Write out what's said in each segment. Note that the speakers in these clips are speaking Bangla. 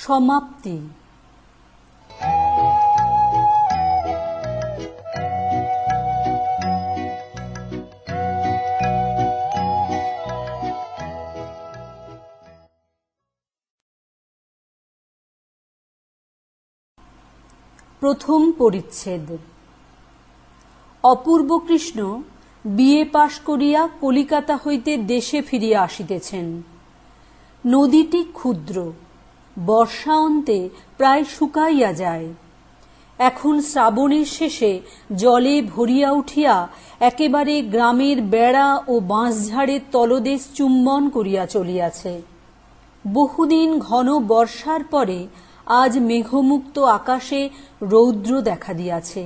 সমাপ্তি। প্রথম পরিচ্ছেদ। অপূর্ব কৃষ্ণ বিএ পাশ করিয়া কলিকাতা হইতে দেশে ফিরিয়া আসিতেছেন। নদীটি ক্ষুদ্র, বর্ষা অন্তে প্রায় শুকাইয়া যায়। এখন শ্রাবণের শেষে জলে ভরিয়া উঠিয়া একেবারে গ্রামের বেড়া ও বাঁশঝাড়ের তলদেশ চুম্বন করিয়া চলিয়াছে। বহুদিন ঘন বর্ষার পরে আজ মেঘমুক্ত আকাশে রৌদ্র দেখা দিয়াছে।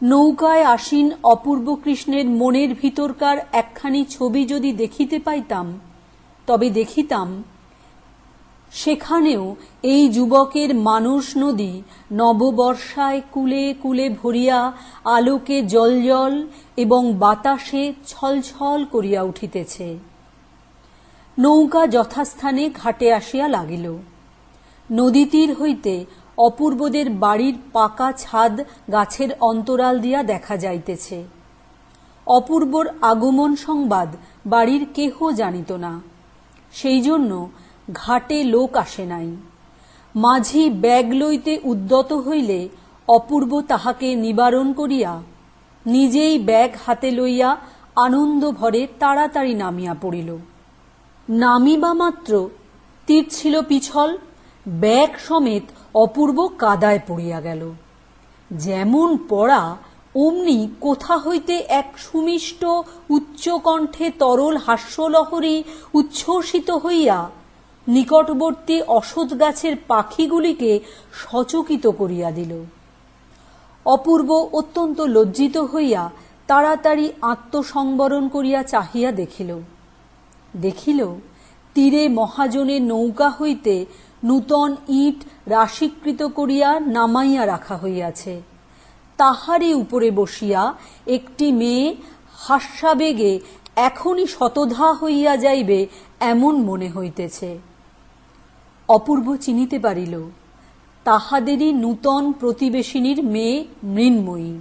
নৌকায় আসীন অপূর্ব কৃষ্ণের মনের ভিতরকার একখানি ছবি যদি দেখিতে পাইতাম, তবে দেখিতাম সেখানেও এই যুবকের মানস নদী নববর্ষায় কুলে কুলে ভরিয়া আলোকে জলজল এবং বাতাসে ছলছল করিয়া উঠিতেছে। নৌকা যথাস্থানে ঘাটে আসিয়া লাগিল। নদী তীর হইতে অপূর্বদের বাড়ির পাকা ছাদ গাছের অন্তরাল দিয়া দেখা যাইতেছে। অপূর্বর আগমন সংবাদ বাড়ির কেহ জানিত না, সেই জন্য ঘাটে লোক আসে নাই। মাঝি ব্যাগ লইতে উদ্যত হইলে অপূর্ব তাহাকে নিবারণ করিয়া নিজেই ব্যাগ হাতে লইয়া আনন্দ ভরে তাড়াতাড়ি নামিয়া পড়িল। নামিবা মাত্র তীর ছিল পিছল, ব্যাগ সমেত অপূর্ব কাদায় পড়িয়া গেল। যেমন পড়া অমনি কোথা হইতে এক সুমিষ্ট উচ্চকণ্ঠে তরল হাস্যলহরী উচ্ছ্বসিত হইয়া নিকটবর্তী অশ্বত্থ গাছের পাখিগুলিকে সচকিত করিয়া দিল। অপূর্ব অত্যন্ত লজ্জিত হইয়া তাড়াতাড়ি আত্মসংবরণ করিয়া চাহিয়া দেখিল তীরে মহাজনের নৌকা হইতে নূতন ইট রাশিকৃত করিয়া নামাইয়া রাখা হইয়াছে। তাহারই উপরে বসিয়া একটি মেয়ে হাস্যাবেগে এখনই শতধা হইয়া যাইবে এমন মনে হইতেছে। অপূর্ব চিনিতে পারিল তাহাদেরই নূতন প্রতিবেশিনীর মেয়ে মৃন্ময়ী।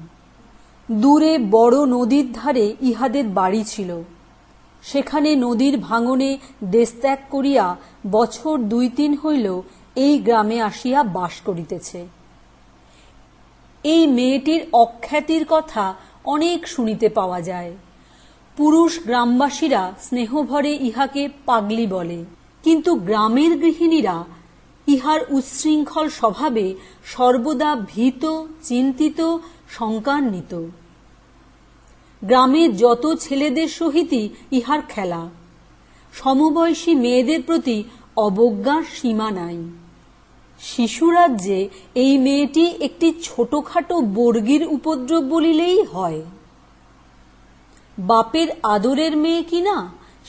দূরে বড় নদীর ধারে ইহাদের বাড়ি ছিল। সেখানে নদীর ভাঙনে দেশত্যাগ করিয়া বছর 2-3 হইল এই গ্রামে আসিয়া বাস করিতেছে। এই মেয়েটির অখ্যাতির কথা অনেক শুনিতে পাওয়া যায়। পুরুষ গ্রামবাসীরা স্নেহভরে ইহাকে পাগলি বলে, কিন্তু গ্রামের গৃহিণীরা ইহার উচ্ছৃঙ্খল স্বভাবে সর্বদা ভীত, চিন্তিত, শঙ্কান্বিত। গ্রামের যত ছেলেদের সহিতই ইহার খেলা। সমবয়সী মেয়েদের প্রতি অবজ্ঞার সীমা নাই। শিশুরাজ্যে এই মেয়েটি একটি ছোটখাটো বর্গীর উপদ্রব বলিলেই হয়। বাপের আদরের মেয়ে কিনা,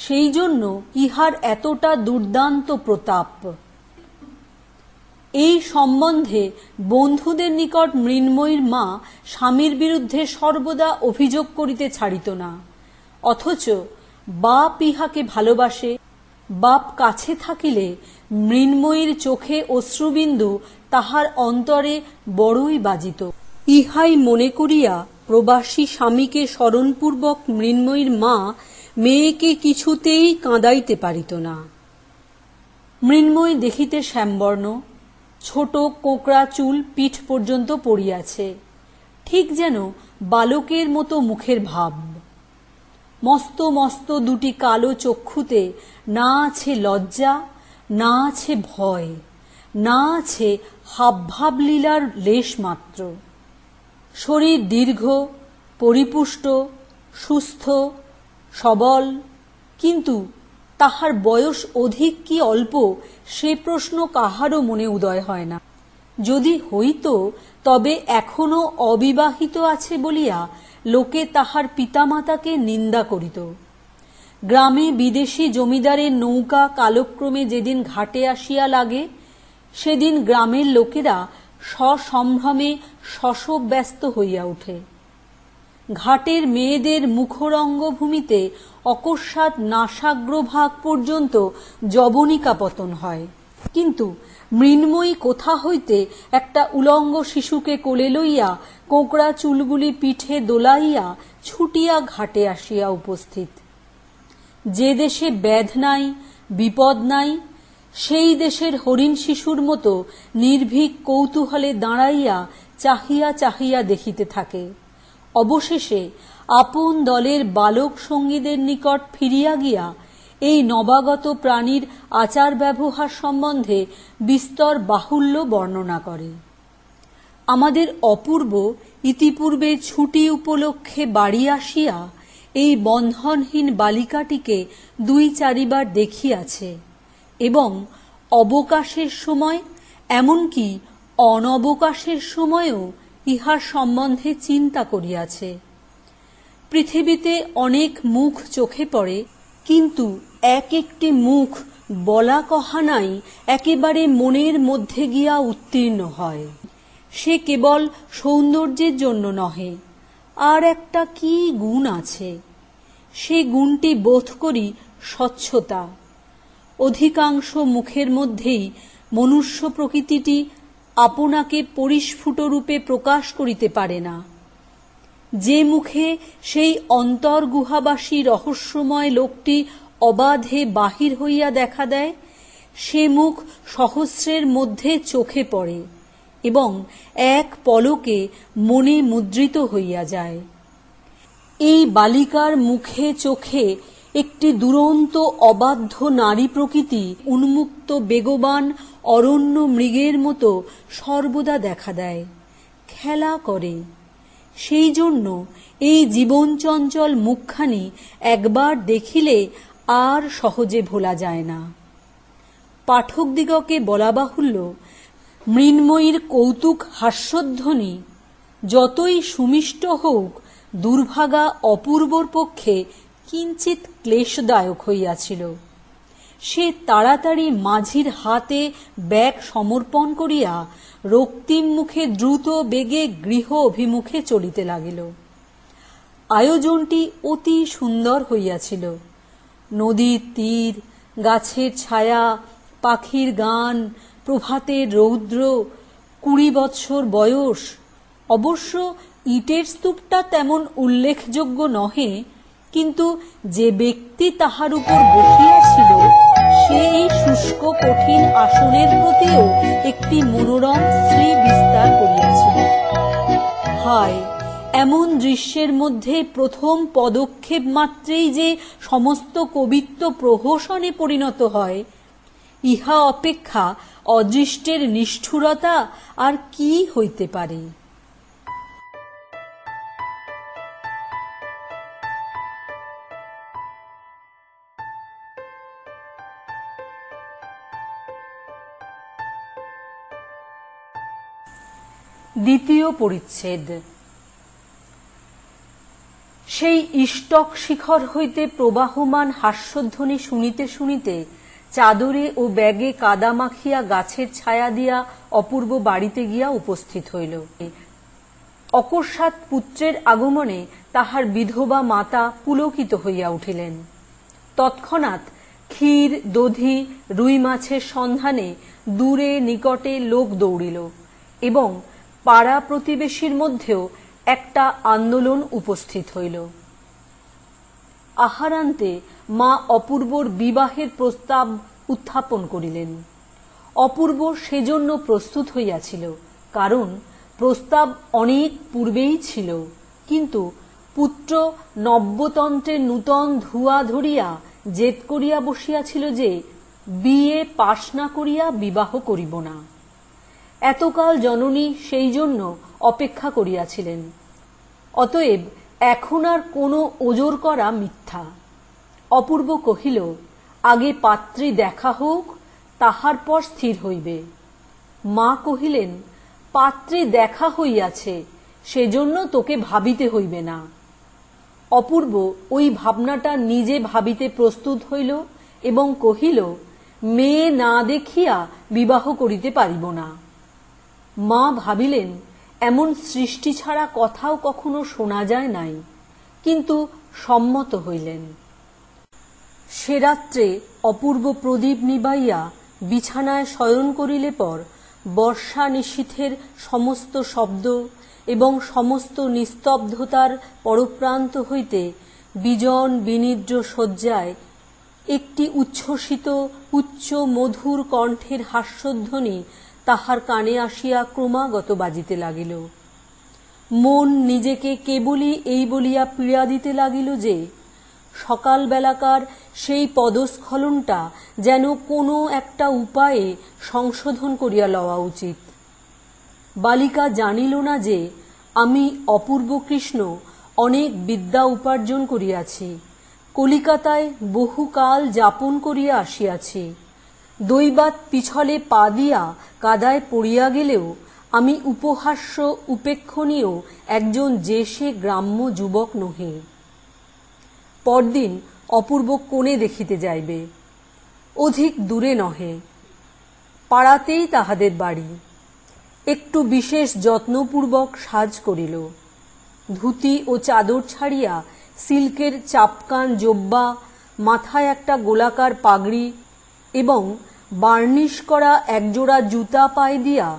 সেই জন্য ইহার এতটা দুর্দান্ত প্রতাপ। এই সম্বন্ধে বন্ধুদের নিকট মৃন্ময়ীর মা স্বামীর বিরুদ্ধে সর্বদা অভিযোগ করিতে ছাড়িত না। অথচ বাপ ইহাকে ভালোবাসে। বাপ কাছে থাকিলে মৃন্ময়ীর চোখে অশ্রুবিন্দু তাহার অন্তরে বড়ই বাজিত। ইহাই মনে করিয়া প্রবাসী স্বামীকে স্মরণপূর্বক মৃন্ময়ীর মা মেয়েকে কিছুতেই কাঁদাইতে পারিত না। মৃন্ময়ী দেখিতে শ্যামবর্ণ, ছোট কোঁকড়া চুল পিঠ পর্যন্ত পড়িয়াছে, ঠিক যেন বালকের মতো মুখের ভাব। মস্ত মস্ত দুটি কালো চক্ষুতে না আছে লজ্জা, না আছে ভয়, না আছে হাবভাব লীলার লেশ মাত্র। শরীর দীর্ঘ, পরিপুষ্ট, সুস্থ, সবল, কিন্তু তাহার বয়স অধিক কি অল্প সে প্রশ্ন কাহারও মনে উদয় হয় না। যদি হইত তবে এখনো অবিবাহিত আছে বলিয়া লোকে তাহার পিতামাতাকে নিন্দা করিত। গ্রামে বিদেশি জমিদারের নৌকা কালক্রমে যেদিন ঘাটে আসিয়া লাগে, সেদিন গ্রামের লোকেরা সসম্ভ্রমে শশব ব্যস্ত হইয়া ওঠে। ঘাটের মেয়েদের মুখরঙ্গভূমিতে অকস্মাৎ নাসাগ্রভাগ পর্যন্ত যবনিকা পতন হয়। কিন্তু মৃন্ময়ী কোথা হইতে একটা উলঙ্গ শিশুকে কোলে লইয়া কোঁকড়া চুলগুলি পিঠে দোলাইয়া ছুটিয়া ঘাটে আসিয়া উপস্থিত। যে দেশে ব্যাধ নাই, বিপদ নাই, সেই দেশের হরিণ শিশুর মতো নির্ভীক কৌতূহলে দাঁড়াইয়া চাহিয়া চাহিয়া দেখিতে থাকে। অবশেষে আপন দলের বালক সঙ্গীদের নিকট ফিরিয়া গিয়া এই নবাগত প্রাণীর আচার ব্যবহার সম্বন্ধে বিস্তর বাহুল্য বর্ণনা করে। আমাদের অপূর্ব ইতিপূর্বে ছুটি উপলক্ষে বাড়ি আসিয়া এই বন্ধনহীন বালিকাটিকে 2-4বার দেখিয়াছে এবং অবকাশের সময়, এমনকি অনবকাশের সময়ও ইহার সম্বন্ধে চিন্তা করিয়াছে। পৃথিবীতে অনেক মুখ চোখে পড়ে, কিন্তু এক একটি মুখ বলা কহা নাই একেবারে মনের মধ্যে গিয়া উত্তীর্ণ হয়। সে কেবল সৌন্দর্যের জন্য নহে, আর একটা কি গুণ আছে, সে গুণটি বোধ করি স্বচ্ছতা। অধিকাংশ মুখের মধ্যেই মনুষ্য প্রকৃতিটি আপনাকে পরিস্ফুটরূপে প্রকাশ করিতে পারে না। যে মুখে সেই অন্তর্গুহাবাসী রহস্যময় লোকটি অবাধে বাহির হইয়া দেখা দেয়, সে মুখ সহস্রের মধ্যে চোখে পড়ে এবং এক পলকে মনে মুদ্রিত হইয়া যায়। এই বালিকার মুখে চোখে একটি দুরন্ত অবাধ্য নারী প্রকৃতি উন্মুক্ত বেগবান অরণ্য মৃগের মতো সর্বদা দেখা দেয়, খেলা করে। সেই জন্য এই জীবনচঞ্চল মুখখানি একবার দেখিলে আর সহজে ভোলা যায় না। পাঠকদিগকে বলা বাহুল্য, মৃন্ময়ীর কৌতুক হাস্যধ্বনি যতই সুমিষ্ট হোক, দুর্ভাগা অপূর্বর পক্ষে কিঞ্চিত ক্লেশদায়ক হইয়াছিল। সে তাড়াতাড়ি মাঝির হাতে ব্যাগ সমর্পণ করিয়া রক্তিম মুখে দ্রুত বেগে গৃহ অভিমুখে চলিতে লাগিল। আয়োজনটি অতি সুন্দর হইয়াছিল। নদীর তীর, গাছের ছায়া, পাখির গান, প্রভাতের রৌদ্র, 20 বৎসর বয়স। অবশ্য ইটের স্তূপটা তেমন উল্লেখযোগ্য নহে, কিন্তু যে ব্যক্তি তাহার উপর বসিয়াছিল সে এই শুষ্ক কঠিন আসনের প্রতিও একটি মনোরম শ্রী বিস্তার করিয়াছিল। হায়, এমন দৃশ্যের মধ্যে প্রথম পদক্ষেপ মাত্রেই যে সমস্ত কবিত্ব প্রহসনে পরিণত হয়, ইহা অপেক্ষা অদৃষ্টের নিষ্ঠুরতা আর কি হইতে পারে। দ্বিতীয় পরিচ্ছেদ। সেই ইষ্টক শিখর হইতে প্রবাহমান হাস্যধ্বনি শুনিতে শুনিতে চাদরে ও ব্যাগে কাদা মাখিয়া গাছের ছায়া দিয়া অপূর্ব বাড়িতে গিয়া উপস্থিত হইল। অকস্মাৎ পুত্রের আগমনে তাহার বিধবা মাতা পুলকিত হইয়া উঠিলেন। তৎক্ষণাৎ ক্ষীর, দধি, রুই মাছের সন্ধানে দূরে নিকটে লোক দৌড়িল এবং পাড়া প্রতিবেশীর মধ্যেও একটা আন্দোলন উপস্থিত হইল। আহারান্তে মা অপূর্বর বিবাহের প্রস্তাব উত্থাপন করিলেন। অপূর্ব সেজন্য প্রস্তুত হইয়াছিল, কারণ প্রস্তাব অনেক পূর্বেই ছিল, কিন্তু পুত্র নব্যতন্ত্রের নূতন ধুয়া ধরিয়া জেদ করিয়া বসিয়াছিল যে বিয়ে পাশ না করিয়া বিবাহ করিব না। এতকাল জননী সেই জন্য অপেক্ষা করিয়াছিলেন। অতএব এখন আর কোনো ওজর করা মিথ্যা। অপূর্ব কহিল, আগে পাত্রী দেখা হোক, তাহার পর স্থির হইবে। মা কহিলেন, পাত্রী দেখা হইয়াছে, সেজন্য তোকে ভাবিতে হইবে না। অপূর্ব ওই ভাবনাটা নিজে ভাবিতে প্রস্তুত হইল এবং কহিল, মেয়ে না দেখিয়া বিবাহ করিতে পারিব না। মা ভাবিলেন, এমন সৃষ্টি ছাড়া কথাও কখনো শোনা যায় নাই, কিন্তু সম্মত হইলেন। সে রাত্রে অপূর্ব প্রদীপ নিবাইয়া বিছানায় শয়ন করিলে পর বর্ষা নিশীথের সমস্ত শব্দ এবং সমস্ত নিস্তব্ধতার পরপ্রান্ত হইতে বিজন বিনিদ্র শয্যায় একটি উচ্ছ্বসিত উচ্চ মধুর কণ্ঠের হাস্যধ্বনি তাহার কানে আসিয়া ক্রমাগত বাজিতে লাগিল। মন নিজেকে কেবলই এই বলিয়া পীড়া দিতে লাগিল যে সকালবেলাকার সেই পদস্খলনটা যেন কোনো একটা উপায়ে সংশোধন করিয়া লওয়া উচিত। বালিকা জানিল না যে আমি অপূর্ব কৃষ্ণ অনেক বিদ্যা উপার্জন করিয়াছি, কলিকাতায় বহুকাল যাপন করিয়া আসিয়াছি, দৈবাৎ পিছলে পা দিয়া কাদায় পড়িয়া গেলেও আমি উপহাস্য উপেক্ষণীয় একজন যেসে গ্রাম্য যুবক নহে। পরদিন অপূর্ব কোণে দেখিতে যাইবে, অধিক দূরে নহে, পাড়াতেই তাহাদের বাড়ি। একটু বিশেষ যত্নপূর্বক সাজ করিল, ধুতি ও চাদর ছাড়িয়া সিল্কের চাপকান জোব্বা, মাথায় একটা গোলাকার পাগড়ি এবং বার্নিশ করা একজোড়া জুতা পায়ে দিয়া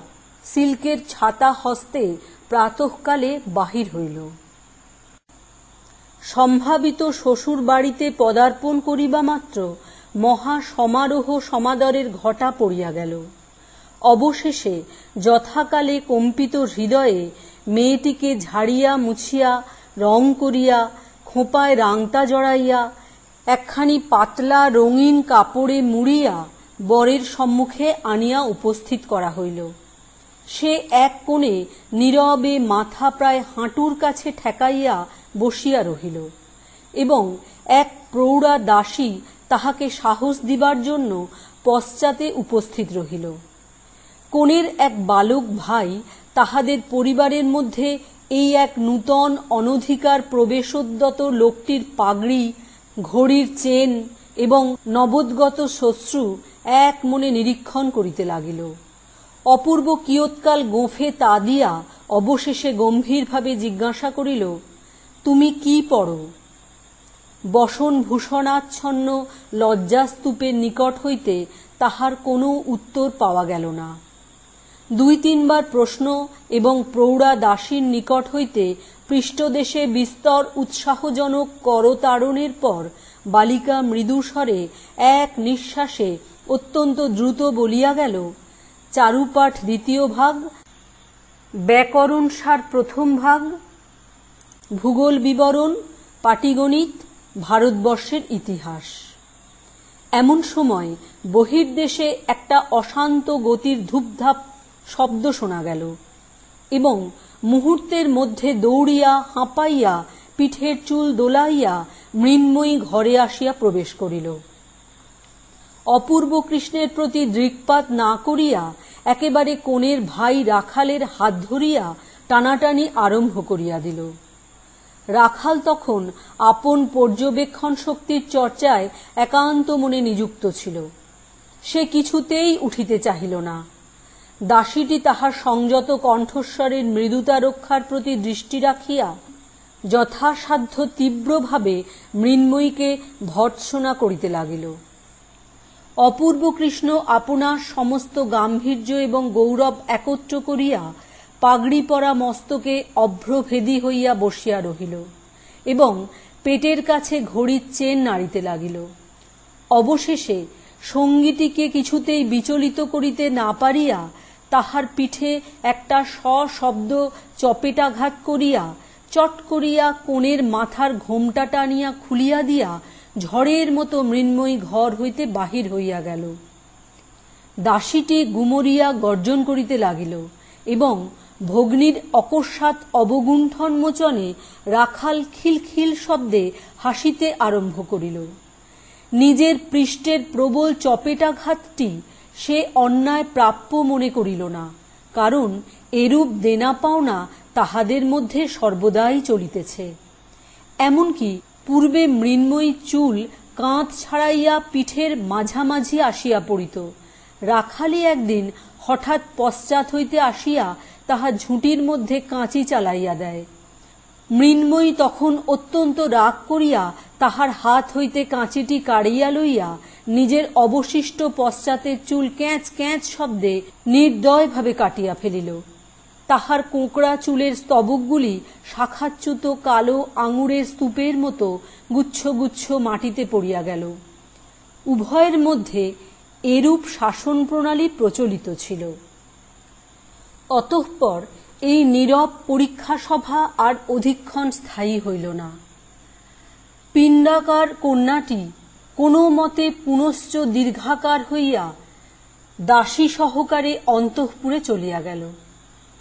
সিল্কের ছাতা হস্তে প্রাতঃকালে বাহির হইল। সম্ভাবিত শ্বশুর বাড়িতে পদার্পণ করিবা মাত্র মহা সমারোহ সমাদরের ঘটা পড়িয়া গেল। অবশেষে যথাকালে কম্পিত হৃদয়ে মেয়েটিকে ঝাড়িয়া মুছিয়া রং করিয়া খোঁপায় রাংতা জড়াইয়া একখানি পাতলা রঙিন কাপড়ে মুড়িয়া বরের সম্মুখে আনিয়া উপস্থিত করা হইল। সে এক কোণে নীরবে মাথা প্রায় হাঁটুর কাছে ঠেকাইয়া বসিয়া রহিল এবং এক প্রৌঢ়া দাসী তাহাকে সাহস দিবার জন্য পশ্চাতে উপস্থিত রহিল। কনের এক বালক ভাই তাহাদের পরিবারের মধ্যে এই এক নূতন অনধিকার প্রবেশোদ্যত লোকটির পাগড়ি, ঘড়ির চেন এবং নবোদ্গত শ্বশ্রু এক মনে নিরীক্ষণ করিতে লাগিল। অপূর্ব কিয়ৎকাল গোঁফে তা দিয়া অবশেষে গম্ভীরভাবে জিজ্ঞাসা করিল, তুমি কি পড়ো? বসন ভূষণাচ্ছন্ন লজ্জাস্তূপের নিকট হইতে তাহার কোনো উত্তর পাওয়া গেল না। দুই তিনবার প্রশ্ন এবং প্রৌঢ়া দাসীর নিকট হইতে পৃষ্ঠদেশে বিস্তর উৎসাহজনক করতাড়নের পর বালিকা মৃদুস্বরে এক নিঃশ্বাসে অত্যন্ত দ্রুত বলিয়া গেল, চারুপাঠ দ্বিতীয় ভাগ, ব্যাকরণ সার প্রথম ভাগ, ভূগোল বিবরণ, পাটিগণিত, ভারতবর্ষের ইতিহাস। এমন সময় বহির্দেশে একটা অশান্ত গতির ধূপধাপ শব্দ শোনা গেল এবং মুহূর্তের মধ্যে দৌড়িয়া হাঁপাইয়া পিঠের চুল দোলাইয়া মৃন্ময়ী ঘরে আসিয়া প্রবেশ করিল। অপূর্ব কৃষ্ণের প্রতি দৃকপাত না করিয়া একেবারে কনের ভাই রাখালের হাত ধরিয়া টানাটানি আরম্ভ করিয়া দিল। রাখাল তখন আপন পর্যবেক্ষণ শক্তির চর্চায় একান্ত মনে নিযুক্ত ছিল। সে কিছুতেই উঠিতে চাহিল না। দাসীটি তাহার সংযত কণ্ঠস্বরের মৃদুতা রক্ষার প্রতি দৃষ্টি রাখিয়া যথাসাধ্য তীব্রভাবে মৃন্ময়ীকে ভর্ৎসনা করিতে লাগিল। অপূর্ব কৃষ্ণ আপনার সমস্ত গাম্ভীর্য এবং গৌরব একত্র করিয়া পাগড়ি পরা মস্তকে অভ্রভেদী হইয়া বসিয়া রহিল এবং পেটের কাছে ঘড়ির চেন নাড়িতে লাগিল। অবশেষে সঙ্গীটিকে কিছুতেই বিচলিত করিতে না পারিয়া তাহার পিঠে একটা সশব্দ চপেটাঘাত করিয়া চট করিয়া কোণের মাথার ঘোমটা টানিয়া খুলিয়া দিয়া ঝড়ের মতো মৃন্ময়ী ঘর হইতে বাহির হইয়া গেল। দাসীটি গুমরিয়া গর্জন করিতে লাগিল এবং ভগ্নীর অকস্মাৎ অবগুণ্ঠন মোচনে রাখাল খিলখিল শব্দে হাসিতে আরম্ভ করিল। নিজের পৃষ্ঠের প্রবল চপেটাঘাতটি সে অন্যায় প্রাপ্য মনে করিল না, কারণ এরূপ দেনা পাওনা তাহাদের মধ্যে সর্বদাই চলিতেছে। এমনকি পূর্বে মৃন্ময়ী চুল কাঁধ ছাড়াইয়া পিঠের মাঝামাঝি আসিয়া পড়িত। রাখালি একদিন হঠাৎ পশ্চাৎ হইতে আসিয়া তাহা ঝুঁটির মধ্যে কাঁচি চালাইয়া দেয়। মৃন্ময়ী তখন অত্যন্ত রাগ করিয়া তাহার হাত হইতে কাঁচিটি কাড়িয়া লইয়া নিজের অবশিষ্ট পশ্চাতের চুল ক্যাঁচ ক্যাঁচ শব্দে নির্দয়ভাবে কাটিয়া ফেলিল। তাহার কোঁকড়া চুলের স্তবকগুলি শাখাচ্যুত কালো আঙুরের স্তূপের মতো গুচ্ছ গুচ্ছ মাটিতে পড়িয়া গেল। উভয়ের মধ্যে এরূপ শাসন প্রণালী প্রচলিত ছিল। অতঃপর এই নীরব পরীক্ষা সভা আর অধিকক্ষণ স্থায়ী হইল না। পিণ্ডাকার কন্যাটি কোনো মতে পুনশ্চ দীর্ঘাকার হইয়া দাসী সহকারে অন্তঃপুরে চলিয়া গেল।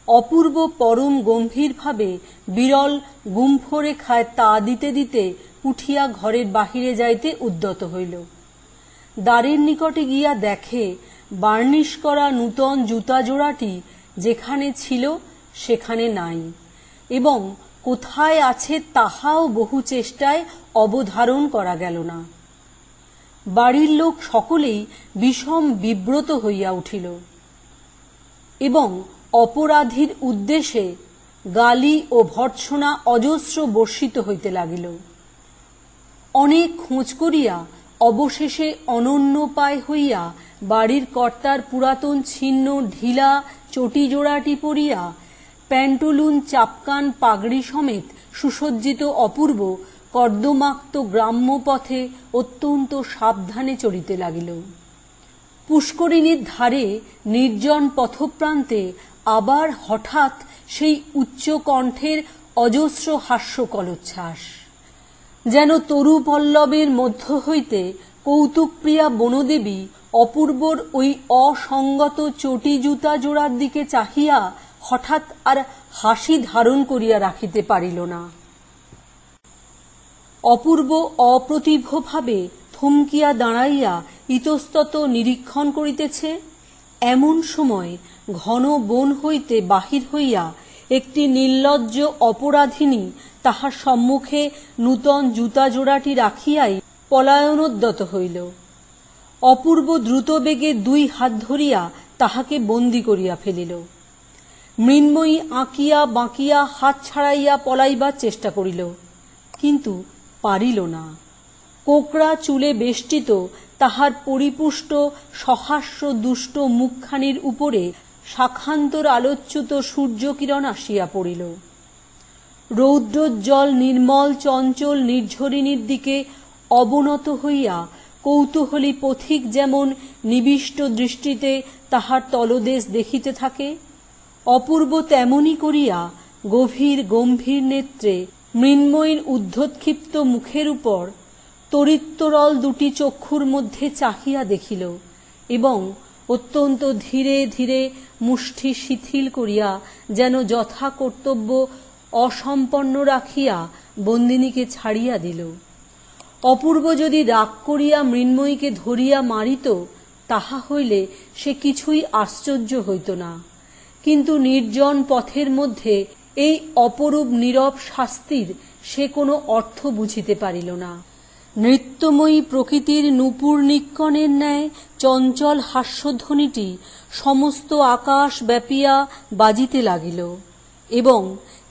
অপূর্ব পরম গম্ভীরভাবে বিরল গুম্ফরেখায় তা দিতে দিতে উঠিয়া ঘরের বাহিরে যাইতে উদ্যত হইল। দ্বারের নিকটে গিয়া দেখে বার্নিশ করা নূতন জুতা জোড়াটি যেখানে ছিল সেখানে নাই, এবং কোথায় আছে তাহাও বহু চেষ্টায় অবধারণ করা গেল না। বাড়ির লোক সকলেই বিষম বিব্রত হইয়া উঠিল এবং অপরাধীর উদ্দেশ্যে গালি ও ভর্ৎসনা অজস্র বর্ষিত হইতে লাগিল। অনেক খোঁজ করিয়া অবশেষে অনন্যোপায় হইয়া বাড়ির কর্তার পুরাতন ছিন্ন ঢিলা চটি জোড়াটি পরিয়া প্যান্টুলুন চাপকান পাগড়ি সমেত সুসজ্জিত অপূর্ব কর্দমাক্ত গ্রাম্য পথে অত্যন্ত সাবধানে চলিতে লাগিল। পুষ্করিণীর ধারে নির্জন পথপ্রান্তে আবার হঠাৎ সেই উচ্চ কণ্ঠের অজস্র হাস্যকলোচ্ছ্বাস, যেন তরু পল্লবের মধ্য হইতে কৌতুকপ্রিয়া বনদেবী অপূর্বর ওই অসঙ্গত চটি জুতা জোড়ার দিকে চাহিয়া হঠাৎ আর হাসি ধারণ করিয়া রাখিতে পারিল না। অপূর্ব অপ্রতিভভাবে থমকিয়া দাঁড়াইয়া ইতস্তত নিরীক্ষণ করিতেছে। এমন সময় ঘন বন হইতে বাহির হইয়া একটি নির্লজ্জ অপরাধিনী তাহার সম্মুখে নূতন জুতা জোড়াটি রাখিয়াই পলায়নোদ্যত হইল। অপূর্ব দ্রুতবেগে দুই হাত ধরিয়া তাহাকে বন্দী করিয়া ফেলিল। মৃন্ময়ী আঁকিয়া বাঁকিয়া হাত ছাড়াইয়া পলাইবার চেষ্টা করিল, কিন্তু পারিল না। কোকড়া চুলে বেষ্টিত তাহার পরিপুষ্ট সহাস্য দুষ্ট মুখখানির উপরে শাখান্তর আলোচ্যুত সূর্যকিরণ আসিয়া পড়িল। রৌদ্রোজ্জ্বল নির্মল চঞ্চল নির্ঝরিণীর দিকে অবনত হইয়া কৌতূহলী পথিক যেমন নিবিষ্ট দৃষ্টিতে তাহার তলদেশ দেখিতে থাকে, অপূর্ব তেমনি করিয়া গভীর গম্ভীর নেত্রে মৃন্ময়ীর উদ্ধক্ষিপ্ত মুখের উপর তরিত্তরল দুটি চক্ষুর মধ্যে চাহিয়া দেখিল এবং অত্যন্ত ধীরে ধীরে মুষ্টি শিথিল করিয়া যেন যথা কর্তব্য অসম্পন্ন রাখিয়া বন্দিনীকে ছাড়িয়া দিল। অপূর্ব যদি রাগ করিয়া মৃন্ময়ীকে ধরিয়া মারিত তাহা হইলে সে কিছুই আশ্চর্য হইত না, কিন্তু নির্জন পথের মধ্যে এই অপরূপ নীরব শাস্তির সে কোনো অর্থ বুঝিতে পারিল না। নৃত্যময়ী প্রকৃতির নূপুর নিক্কণের ন্যায় চঞ্চল হাস্যধ্বনিটি সমস্ত আকাশ ব্যাপিয়া বাজিতে লাগিল এবং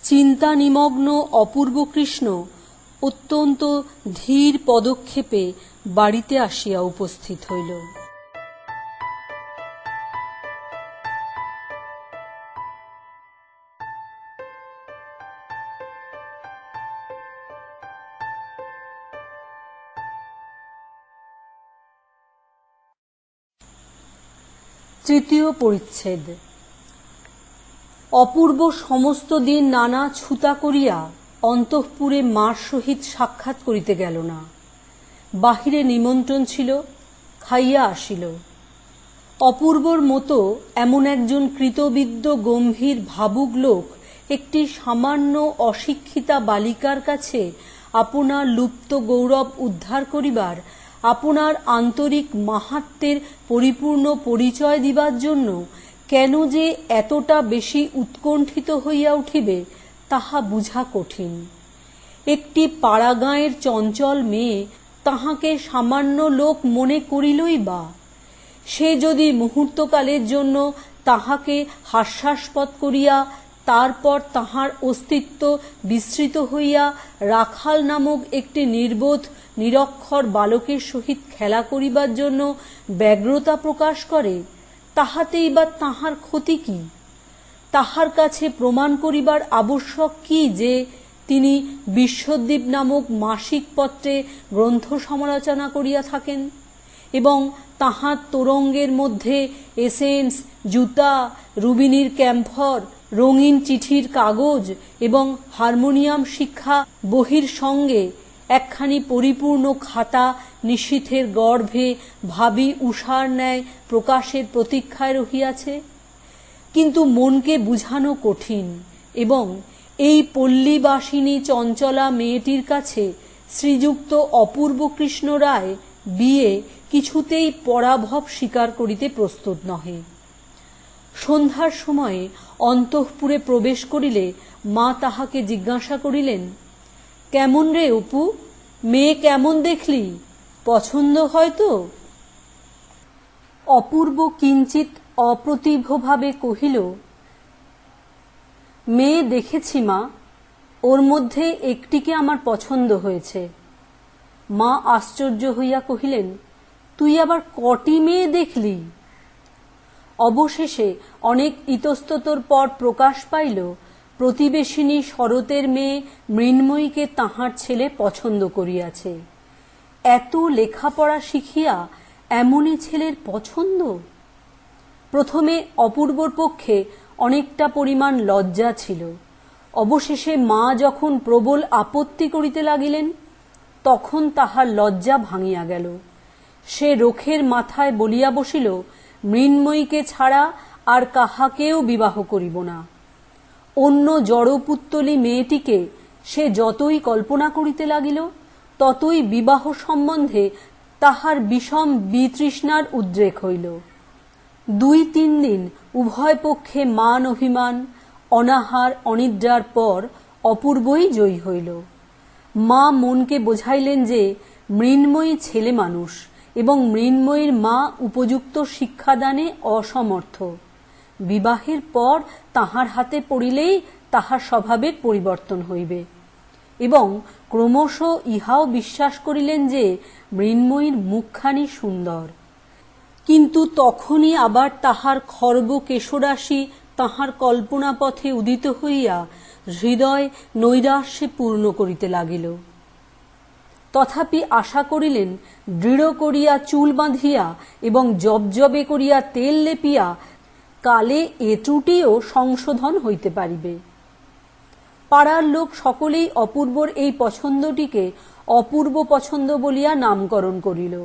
চিন্তা নিমগ্ন অপূর্ব কৃষ্ণ অত্যন্ত ধীর পদক্ষেপে বাড়িতে আসিয়া উপস্থিত হইল। তৃতীয় পরিচ্ছেদ। অপূর্ব সমস্ত দিন নানা ছুতা করিয়া অন্তঃপুরে মার সহিত সাক্ষাৎ করিতে গেল না। বাহিরে নিমন্ত্রণ ছিল, খাইয়া আসিল। অপূর্বর মতো এমন একজন কৃতবিদ্য গম্ভীর ভাবুক লোক একটি সামান্য অশিক্ষিতা বালিকার কাছে আপনার লুপ্ত গৌরব উদ্ধার করিবার, আপনার আন্তরিক মাহাত্ম্যের পরিপূর্ণ পরিচয় দিবার জন্য কেন যে এতটা বেশি উৎকণ্ঠিত হইয়া উঠিবে তাহা বুঝা কঠিন। একটি পাড়াগাঁয়ের চঞ্চল মেয়ে তাহাকে সামান্য লোক মনে করিলই বা, সে যদি মুহূর্তকালের জন্য তাহাকে হাস্যাস্পদ করিয়া তারপর তাহার অস্তিত্ব বিস্মৃত হইয়া রাখাল নামক একটি নির্বোধ নিরক্ষর বালকের সহিত খেলা করিবার জন্য ব্যগ্রতা প্রকাশ করে, তাহাতেই বা তাহার ক্ষতি কি? তাহার কাছে প্রমাণ করিবার আবশ্যক কি যে তিনি বিশ্বদ্বীপ নামক মাসিক পত্রে গ্রন্থ সমালোচনা করিয়া থাকেন এবং তাহার তোরঙ্গের মধ্যে এসেন্স, জুতা, রুবিনির ক্যাম্ফর, রঙিন চিঠির কাগজ এবং হারমোনিয়াম শিক্ষা বহির সঙ্গে একখানি পরিপূর্ণ খাতা নিশীথের গর্ভে ভাবী উষার ন্যায় প্রকাশের প্রতীক্ষায় রহিয়াছে? কিন্তু মনকে বুঝানো কঠিন এবং এই পল্লীবাসিনী চঞ্চলা মেয়েটির কাছে শ্রীযুক্ত অপূর্ব কৃষ্ণ রায় বিয়ে কিছুতেই পরাভব স্বীকার করিতে প্রস্তুত নহে। সন্ধ্যার সময়ে অন্তঃপুরে প্রবেশ করিলে মা তাহাকে জিজ্ঞাসা করিলেন, কেমন রে অপু, মেয়ে কেমন দেখলি? পছন্দ হয়তো? অপূর্ব কিঞ্চিত অপ্রতিভভাবে কহিল, মেয়ে দেখেছি মা, ওর মধ্যে একটিকে আমার পছন্দ হয়েছে। মা আশ্চর্য হইয়া কহিলেন, তুই আবার কটি মেয়ে দেখলি? অবশেষে অনেক ইতস্ততর পর প্রকাশ পাইল প্রতিবেশিনী শরতের মেয়ে মৃন্ময়ীকে তাহার ছেলে পছন্দ করিয়াছে। এত লেখাপড়া শিখিয়া এমনই ছেলের পছন্দ? প্রথমে অপূর্বর পক্ষে অনেকটা পরিমাণ লজ্জা ছিল। অবশেষে মা যখন প্রবল আপত্তি করিতে লাগিলেন, তখন তাহার লজ্জা ভাঙিয়া গেল। সে রোখের মাথায় বলিয়া বসিল, মৃন্ময়ীকে ছাড়া আর কাহাকেও বিবাহ করিব না। অন্য জড়পুত্তলী মেয়েটিকে সে যতই কল্পনা করিতে লাগিল, ততই বিবাহ সম্বন্ধে তাহার বিষম বিতৃষ্ণার উদ্রেক হইল। 2-3 দিন উভয় পক্ষে মান অভিমান, অনাহার অনিদ্রার পর অপূর্বই জয়ী হইল। মা মনকে বোঝাইলেন যে মৃন্ময়ী ছেলে মানুষ এবং মৃন্ময়ীর মা উপযুক্ত শিক্ষাদানে অসমর্থ। বিবাহের পর তাহার হাতে পড়িলেই তাহার স্বভাবের পরিবর্তন হইবে এবং ক্রমশ ইহাও বিশ্বাস করিলেন যে মৃন্ময়ীর মুখখানি সুন্দর। কিন্তু তখনই আবার তাহার খর্ব কেশরাশি তাহার কল্পনা পথে উদিত হইয়া হৃদয় নৈরাশ্যে পূর্ণ করিতে লাগিল। তথাপি আশা করিলেন, দৃঢ় করিয়া চুল বাঁধিয়া এবং জবজবে করিয়া তেল লেপিয়া কালে এ ত্রুটিও সংশোধন হইতে পারিবে। পাড়ার লোক সকলেই অপূর্বর এই পছন্দটিকে অপূর্ব পছন্দ বলিয়া নামকরণ করিল।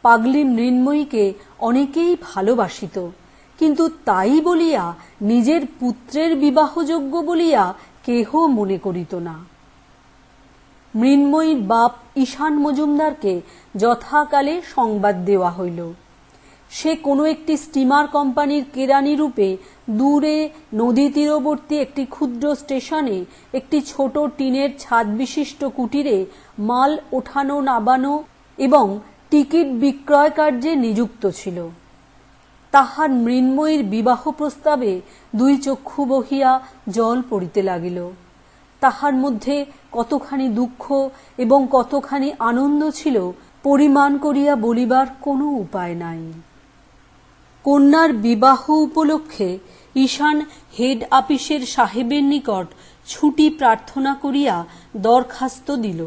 পাগলি মৃন্ময়ীকে অনেকেই ভালোবাসিত, কিন্তু তাই বলিয়া নিজের পুত্রের বিবাহযোগ্য বলিয়া কেহ মনে করিত না। মৃন্ময়ীর বাপ ঈশান মজুমদারকে যথাকালে সংবাদ দেওয়া হইল। সে কোনো একটি স্টিমার কোম্পানির কেরানি রূপে দূরে নদী তীরবর্তী একটি ক্ষুদ্র স্টেশনে একটি ছোট টিনের ছাদ বিশিষ্ট কুটিরে মাল ওঠানো নামানো এবং টিকিট বিক্রয় কার্যে নিযুক্ত ছিল। তাহার মৃন্ময়ীর বিবাহ প্রস্তাবে 2 চক্ষু বহিয়া জল পড়িতে লাগিল। তাহার মধ্যে কতখানি দুঃখ এবং কতখানি আনন্দ ছিল পরিমাণ করিয়া বলিবার কোনো উপায় নাই। কন্যার বিবাহ উপলক্ষে ঈশান হেড আপিসের সাহেবের নিকট ছুটি প্রার্থনা করিয়া দরখাস্ত দিল।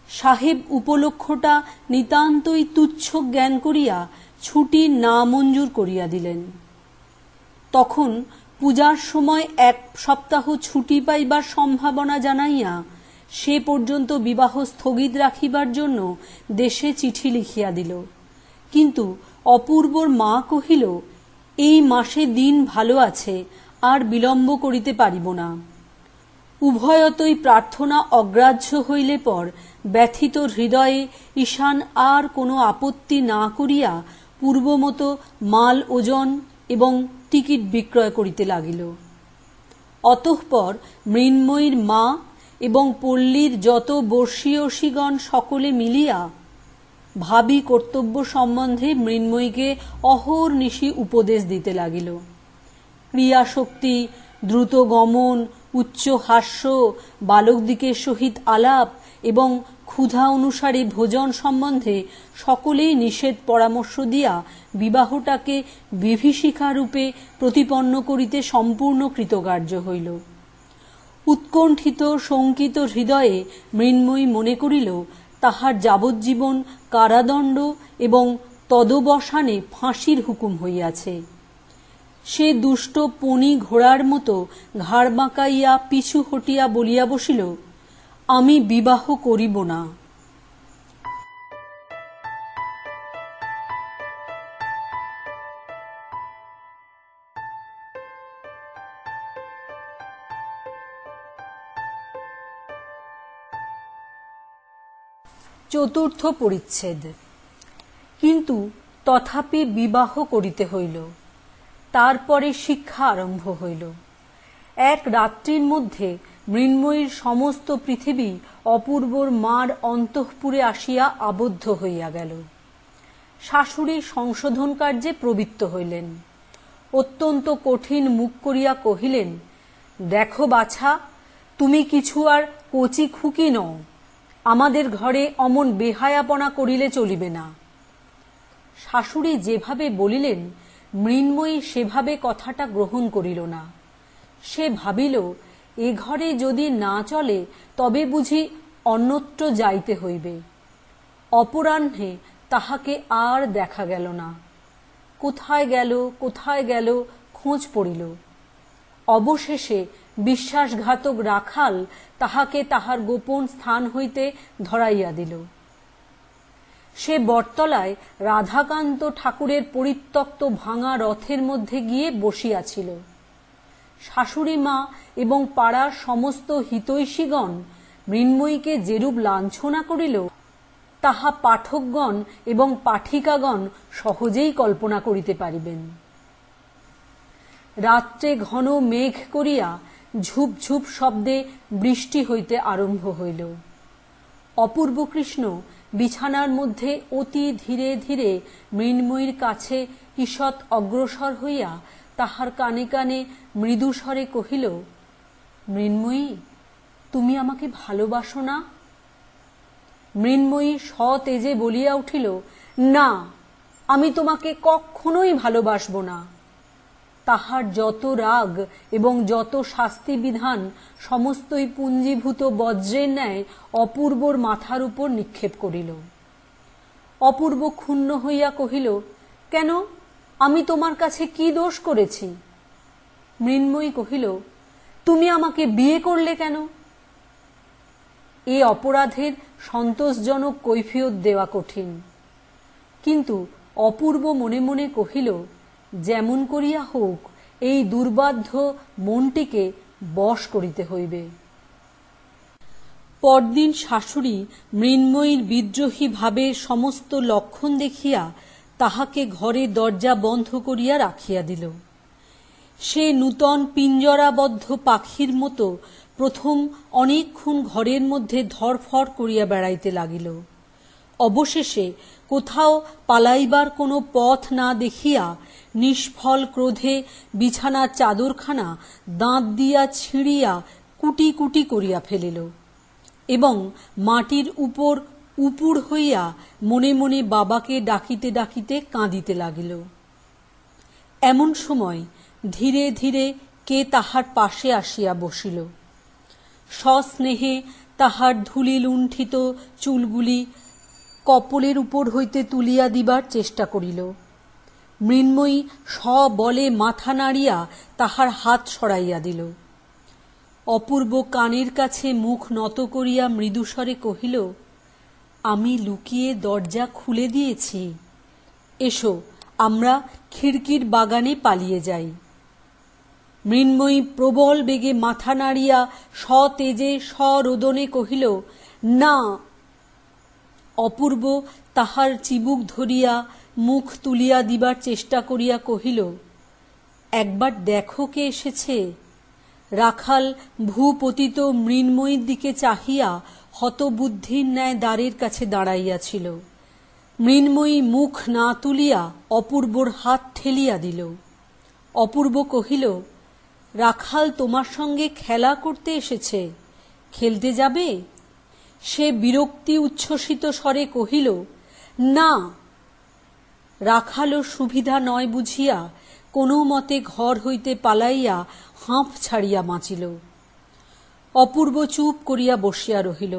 সাহেব উপলক্ষটা নিতান্তই তুচ্ছ জ্ঞান করিয়া ছুটি না মঞ্জুর করিয়া দিলেন। তখন পূজার সময় 1 সপ্তাহ ছুটি পাইবার সম্ভাবনা জানাইয়া সে পর্যন্ত বিবাহ স্থগিত রাখিবার জন্য দেশে চিঠি লিখিয়া দিল। কিন্তু অপূর্বর মা কহিল, এই মাসে দিন ভালো আছে, আর বিলম্ব করিতে পারিব না। উভয়তই প্রার্থনা অগ্রাহ্য হইলে পর ব্যথিত হৃদয়ে ঈশান আর কোনো আপত্তি না করিয়া পূর্বমতো মাল ওজন এবং টিকিট বিক্রয় করিতে লাগিল। অতঃপর মৃন্ময়ীর মা এবং পল্লীর যত বর্ষীয়সীগণ সকলে মিলিয়া ভাবী কর্তব্য সম্বন্ধে মৃন্ময়ীকে অহর্নিশি উপদেশ দিতে লাগিল। ক্রিয়াশক্তি, দ্রুত গমন, উচ্চ হাস্য, বালকদিকের সহিত আলাপ এবং ক্ষুধা অনুসারে ভোজন সম্বন্ধে সকলেই নিষেধ পরামর্শ দিয়া বিবাহটাকে বিভীষিকারূপে প্রতিপন্ন করিতে সম্পূর্ণ কৃতকার্য হইল। উৎকণ্ঠিত শঙ্কিত হৃদয়ে মৃন্ময়ী মনে করিল তাহার যাবজ্জীবন কারাদণ্ড এবং তদবসানে ফাঁসির হুকুম হইয়াছে। সে দুষ্ট পণি ঘোড়ার মতো ঘাড় বাঁকাইয়া পিছু হটিয়া বলিয়া বসিল, আমি বিবাহ করিব না। চতুর্থ পরিচ্ছেদ। কিন্তু তথাপি বিবাহ করিতে হইল। তারপরে শিক্ষা আরম্ভ হইল। এক রাত্রির মধ্যে মৃন্ময়ীর সমস্ত পৃথিবী অপূর্বর মার অন্তঃপুরে আসিয়া আবদ্ধ হইয়া গেল। শাশুড়ি সংশোধন কার্যে প্রবৃত্ত হইলেন। অত্যন্ত কঠিন মুখ করিয়া কহিলেন, দেখো বাছা, তুমি কিছু আর কচি খুকি নও। আমাদের ঘরে অমন বেহায়াপনা করিলে চলিবে না। শাশুড়ি যেভাবে বলিলেন মৃন্ময়ী সেভাবে কথাটা গ্রহণ করিল না। সে ভাবিল, এ ঘরে যদি না চলে তবে বুঝি অন্যত্র যাইতে হইবে। অপরাহ্নে তাহাকে আর দেখা গেল না। কোথায় গেল কোথায় গেল খোঁজ পড়িল। অবশেষে বিশ্বাসঘাতক রাখাল তাহাকে তাহার গোপন স্থান হইতে ধরাইয়া দিল। সে বটতলায় রাধাকান্ত ঠাকুরের পরিত্যক্ত ভাঙা রথের মধ্যে গিয়ে বসিয়াছিল। শাশুড়ি মা এবং পাড়ার সমস্ত হিতৈষীগণ মৃন্ময়ীকে যেরূপ লাঞ্ছনা করিল তাহা পাঠকগণ এবং পাঠিকাগণ সহজেই কল্পনা করিতে পারিবেন। রাত্রে ঘন মেঘ করিয়া ঝুপ ঝুপ শব্দে বৃষ্টি হইতে আরম্ভ হইল। অপূর্ব কৃষ্ণ বিছানার মধ্যে অতি ধীরে ধীরে মৃন্ময়ীর কাছে ঈষৎ অগ্রসর হইয়া তাহার কানে কানে মৃদুস্বরে কহিল, মৃন্ময়ী, তুমি আমাকে ভালোবাসো না? মৃন্ময়ী সতেজে বলিয়া উঠিল, না, আমি তোমাকে কখনোই ভালোবাসব না। তাহার যত রাগ এবং যত শাস্তি বিধান সমস্তই পুঞ্জীভূত বজ্রের ন্যায় অপূর্বর মাথার উপর নিক্ষেপ করিল। অপূর্ব ক্ষুণ্ণ হইয়া কহিল, কেন, আমি তোমার কাছে কি দোষ করেছি? মৃন্ময়ী কহিল, তুমি আমাকে বিয়ে করলে কেন? এ অপরাধের সন্তোষজনক কৈফিয়ত দেওয়া কঠিন। কিন্তু অপূর্ব মনে মনে কহিল, যেমন করিয়া হোক এই দুর্বাধ্য মনটিকে বশ করিতে হইবে। পরদিন শাশুড়ি মৃন্ময়ীর বিদ্রোহী ভাবের সমস্ত লক্ষণ দেখিয়া তাহাকে ঘরে দরজা বন্ধ করিয়া রাখিয়া দিল। সে নূতন পিঞ্জরাবদ্ধ পাখির মতো প্রথম অনেকক্ষণ ঘরের মধ্যে ধরফর করিয়া বেড়াইতে লাগিল। অবশেষে কোথাও পালাইবার কোনো পথ না দেখিয়া নিষ্ফল ক্রোধে বিছানার চাদরখানা দাঁত দিয়া ছিঁড়িয়া কুটি কুটি করিয়া ফেলিল এবং মাটির উপর উপুড় হইয়া মনে মনে বাবাকে ডাকিতে ডাকিতে কাঁদিতে লাগিল। এমন সময় ধীরে ধীরে কে তাহার পাশে আসিয়া বসিল। সস্নেহে তাহার ধূলি লুণ্ঠিত চুলগুলি কপলের উপর হইতে তুলিয়া দিবার চেষ্টা করিল। মৃন্ময়ী সবলে মাথা নাড়িয়া তাহার হাত সরাইয়া দিল। অপূর্ব কানের কাছে মুখ নত করিয়া মৃদুস্বরে কহিল, আমি লুকিয়ে দরজা খুলে দিয়েছি, এসো আমরা খিড়কির বাগানে পালিয়ে যাই। মৃন্ময়ী প্রবল বেগে মাথা নাড়িয়া সতেজে সরোদনে কহিল, না। অপূর্ব তাহার চিবুক ধরিয়া মুখ তুলিয়া দিবার চেষ্টা করিয়া কহিল, একবার দেখো কে এসেছে। রাখাল ভূপতিত মৃন্ময়ীর দিকে চাহিয়া হতবুদ্ধির ন্যায় দ্বারের কাছে দাঁড়াইয়াছিল। মৃন্ময়ী মুখ না তুলিয়া অপূর্বর হাত ঠেলিয়া দিল। অপূর্ব কহিল, রাখাল তোমার সঙ্গে খেলা করতে এসেছে, খেলতে যাবে? সে বিরক্তি উচ্ছ্বসিত স্বরে কহিল, না। রাখালও সুবিধা নয় বুঝিয়া কোনো মতে ঘর হইতে পালাইয়া হাঁফ ছাড়িয়া বাঁচিল। অপূর্ব চুপ করিয়া বসিয়া রহিল।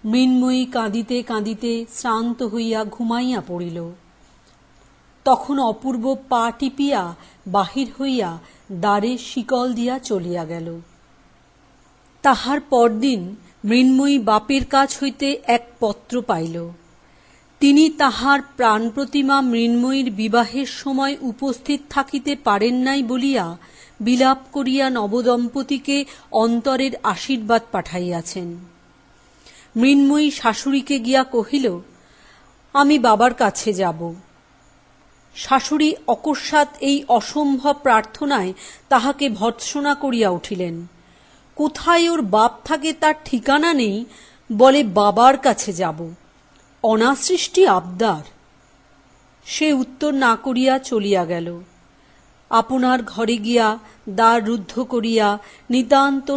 মৃন্ময়ী কাঁদিতে কাঁদিতে শ্রান্ত হইয়া ঘুমাইয়া পড়িল। তখন অপূর্ব পা টিপিয়া বাহির হইয়া দ্বারে শিকল দিয়া চলিয়া গেল। তাহার পরদিন মৃন্ময়ী বাপের কাছ হইতে এক পত্র পাইল। তিনি তাহার প্রাণপ্রতিমা মৃন্ময়ীর বিবাহের সময় উপস্থিত থাকিতে পারেন নাই বলিয়া বিলাপ করিয়া নবদম্পতিকে অন্তরের আশীর্বাদ পাঠাইয়াছেন। মৃন্ময়ী শাশুড়িকে গিয়া কহিল, আমি বাবার কাছে যাব। শাশুড়ি অকস্মাৎ এই অসম্ভব প্রার্থনায় তাহাকে ভর্ৎসনা করিয়া উঠিলেন। কোথায় ওর বাপ থাকে তার ঠিকানা নেই, বলে বাবার কাছে যাব, অনাসৃষ্টি আবদার। সে উত্তর না করিয়া চলিয়া গেল। আপনার ঘরে গিয়া দ্বার রুদ্ধ করিয়া নিতান্ত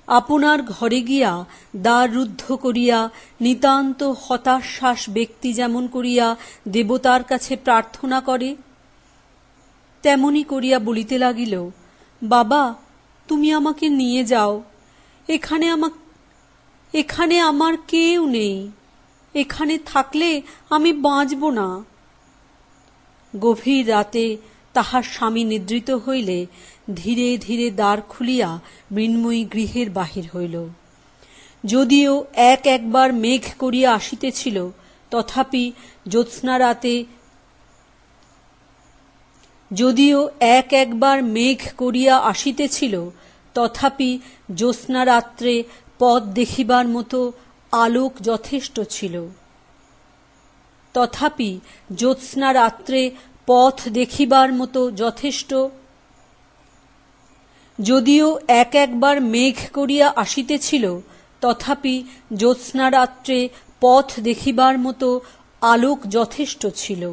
আপনার ঘরে গিয়া দ্বার রুদ্ধ করিয়া নিতান্ত হতাশ্বাস ব্যক্তি যেমন করিয়া দেবতার কাছে প্রার্থনা করে, তেমনি করিয়া বলিতে লাগিল, বাবা, তুমি আমাকে নিয়ে যাও, এখানে আমার কেউ নেই, এখানে থাকলে আমি বাঁচব না। গভীর রাতে তাহার স্বামী নিদ্রিত হইলে ধীরে ধীরে দ্বার খুলিয়া মৃন্ময়ী গৃহের বাহির হইল। যদিও একবার মেঘ করিয়া আসিতেছিল, তথাপি জ্যোৎস্নারাত্রে পথ দেখিবার মতো আলোক যথেষ্ট ছিল। যদিও একবার মেঘ করিয়া আসিতেছিল, তথাপি জ্যোৎস্নারাত্রে পথ দেখিবার মতো আলোক যথেষ্ট ছিল।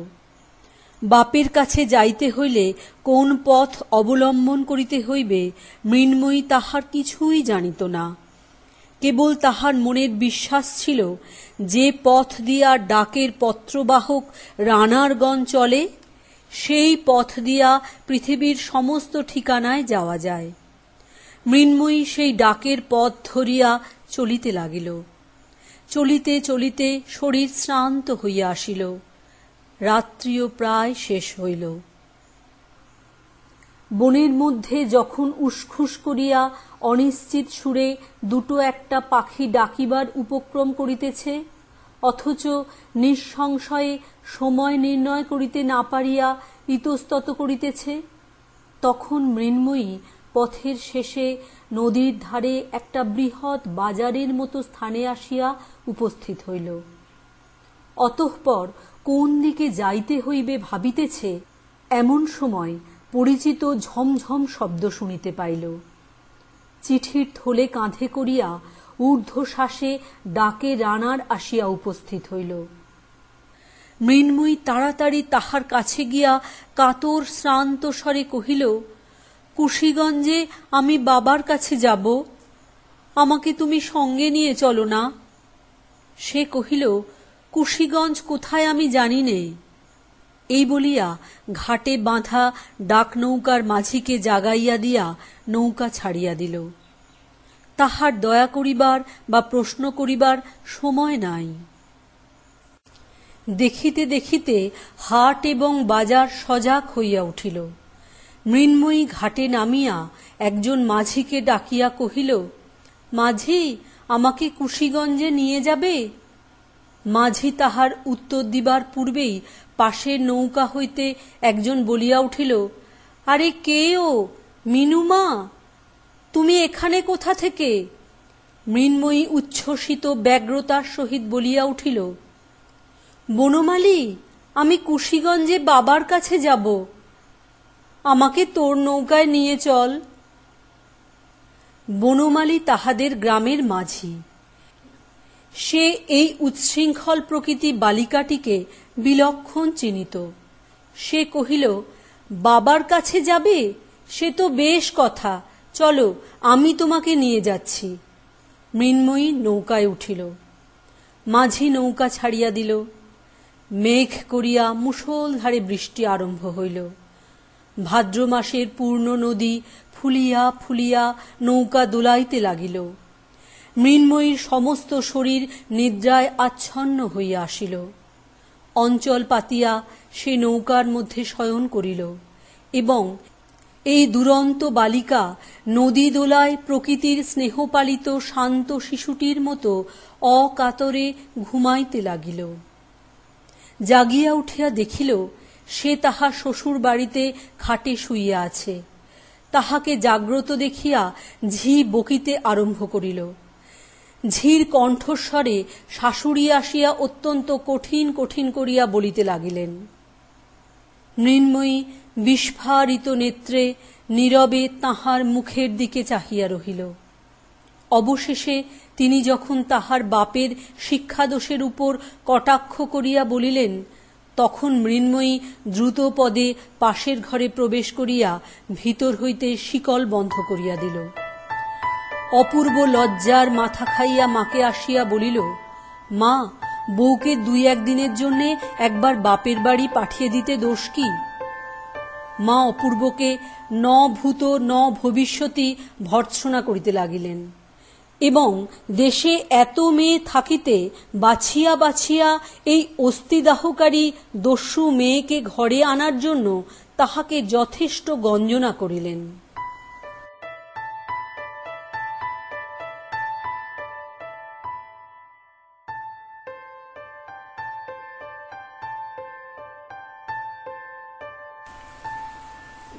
বাপের কাছে যাইতে হইলে কোন পথ অবলম্বন করিতে হইবে মৃন্ময়ী তাহার কিছুই জানিত না। কেবল তাহার মনের বিশ্বাস ছিল, যে পথ দিয়া ডাকের পত্রবাহক রানারগণ চলে, সেই পথ দিয়া পৃথিবীর সমস্ত ঠিকানায় যাওয়া যায়। মৃন্ময়ী সেই ডাকের পথ ধরিয়া চলিতে লাগিল। চলিতে চলিতে শরীর শ্রান্ত হইয়া আসিল। রাত্রিও প্রায় শেষ হইল। বনের মধ্যে যখন উসখুস করিয়া অনিশ্চিত সুরে দুটো একটা পাখি ডাকিবার উপক্রম করিতেছে, অথচ নিঃসংশয়ে সময় নির্ণয় করিতে না পারিয়া ইতস্তত করিতেছে, তখন মৃন্ময়ী পথের শেষে নদীর ধারে একটা বৃহৎ বাজারের মতো স্থানে আসিয়া উপস্থিত হইল। অতঃপর কোন দিকে যাইতে হইবে ভাবিতেছে, এমন সময় পরিচিত ঝমঝম শব্দ শুনিতে পাইল। চিঠির থলে কাঁধে করিয়া ঊর্ধ্বশ্বাসে ডাকে রানার আসিয়া উপস্থিত হইল। মৃন্ময়ী তাড়াতাড়ি তাহার কাছে গিয়া কাতর শ্রান্ত স্বরে কহিল, কুশীগঞ্জে আমি বাবার কাছে যাব, আমাকে তুমি সঙ্গে নিয়ে চলো না। সে কহিল, কুশীগঞ্জ কোথায় আমি জানি নে। এই বলিয়া ঘাটে বাঁধা ডাক নৌকার মাঝিকে জাগাইয়া দিয়া নৌকা ছাড়িয়া দিল। তাহার দয়া করিবার বা প্রশ্ন করিবার সময় নাই। দেখিতে দেখিতে হাট এবং বাজার সজাগ হইয়া উঠিল। মৃন্ময়ী ঘাটে নামিয়া একজন মাঝিকে ডাকিয়া কহিল, মাঝি, আমাকে কুশীগঞ্জে নিয়ে যাবে? মাঝি তাহার উত্তর দিবার পূর্বেই পাশের নৌকা হইতে একজন বলিয়া উঠিল, আরে কে ও, মিনুমা? তুমি এখানে কোথা থেকে? মৃন্ময়ী উচ্ছ্বসিত ব্যগ্রতার সহিত বলিয়া উঠিল, বনমালী, আমি কুশীগঞ্জে বাবার কাছে যাব, আমাকে তোর নৌকায় নিয়ে চল। বনমালী তাহাদের গ্রামের মাঝি। সে এই উচ্ছৃঙ্খল প্রকৃতি বালিকাটিকে বিলক্ষণ চিনিত। সে কহিল, বাবার কাছে যাবে? সে তো বেশ কথা, চলো আমি তোমাকে নিয়ে যাচ্ছি। মৃন্ময়ী নৌকায় উঠিল। মাঝি নৌকা ছাড়িয়া দিল। মেঘ করিয়া মুষলধারে বৃষ্টি আরম্ভ হইল। ভাদ্র মাসের পূর্ণ নদী ফুলিয়া ফুলিয়া নৌকা দোলাইতে লাগিল। মৃন্ময়ীর সমস্ত শরীর নিদ্রায় আচ্ছন্ন হইয়া আসিল। অঞ্চল পাতিয়া সে নৌকার মধ্যে শয়ন করিল এবং এই দুরন্ত বালিকা নদী দোলায় প্রকৃতির স্নেহপালিত শান্ত শিশুটির মতো অকাতরে ঘুমাইতে লাগিল। জাগিয়া উঠিয়া দেখিল সে তাহার শ্বশুর বাড়িতে খাটে শুইয়া আছে। তাহাকে জাগ্রত দেখিয়া ঝি বকিতে আরম্ভ করিল। ঝির কণ্ঠস্বরে শাশুড়ি আসিয়া অত্যন্ত কঠিন কঠিন করিয়া বলিতে লাগিলেন। মৃন্ময়ী বিস্ফারিত নেত্রে নীরবে তাহার মুখের দিকে চাহিয়া রহিল। অবশেষে তিনি যখন তাহার বাপের শিক্ষাদোষের উপর কটাক্ষ করিয়া বলিলেন, তখন মৃন্ময়ী দ্রুত পদে পাশের ঘরে প্রবেশ করিয়া ভিতর হইতে শিকল বন্ধ করিয়া দিল। অপূর্ব লজ্জার মাথা খাইয়া মাকে আসিয়া বলিল, মা, বউকে 2-1 দিনের জন্যে একবার বাপের বাড়ি পাঠিয়ে দিতে দোষ কি? মা অপূর্বকে ন ভূত ন ভবিষ্যতি ভর্ৎসনা করিতে লাগিলেন এবং দেশে এত মেয়ে থাকিতে বাছিয়া বাছিয়া এই অস্থিদাহকারী দস্যু মেয়েকে ঘরে আনার জন্য তাহাকে যথেষ্ট গঞ্জনা করিলেন।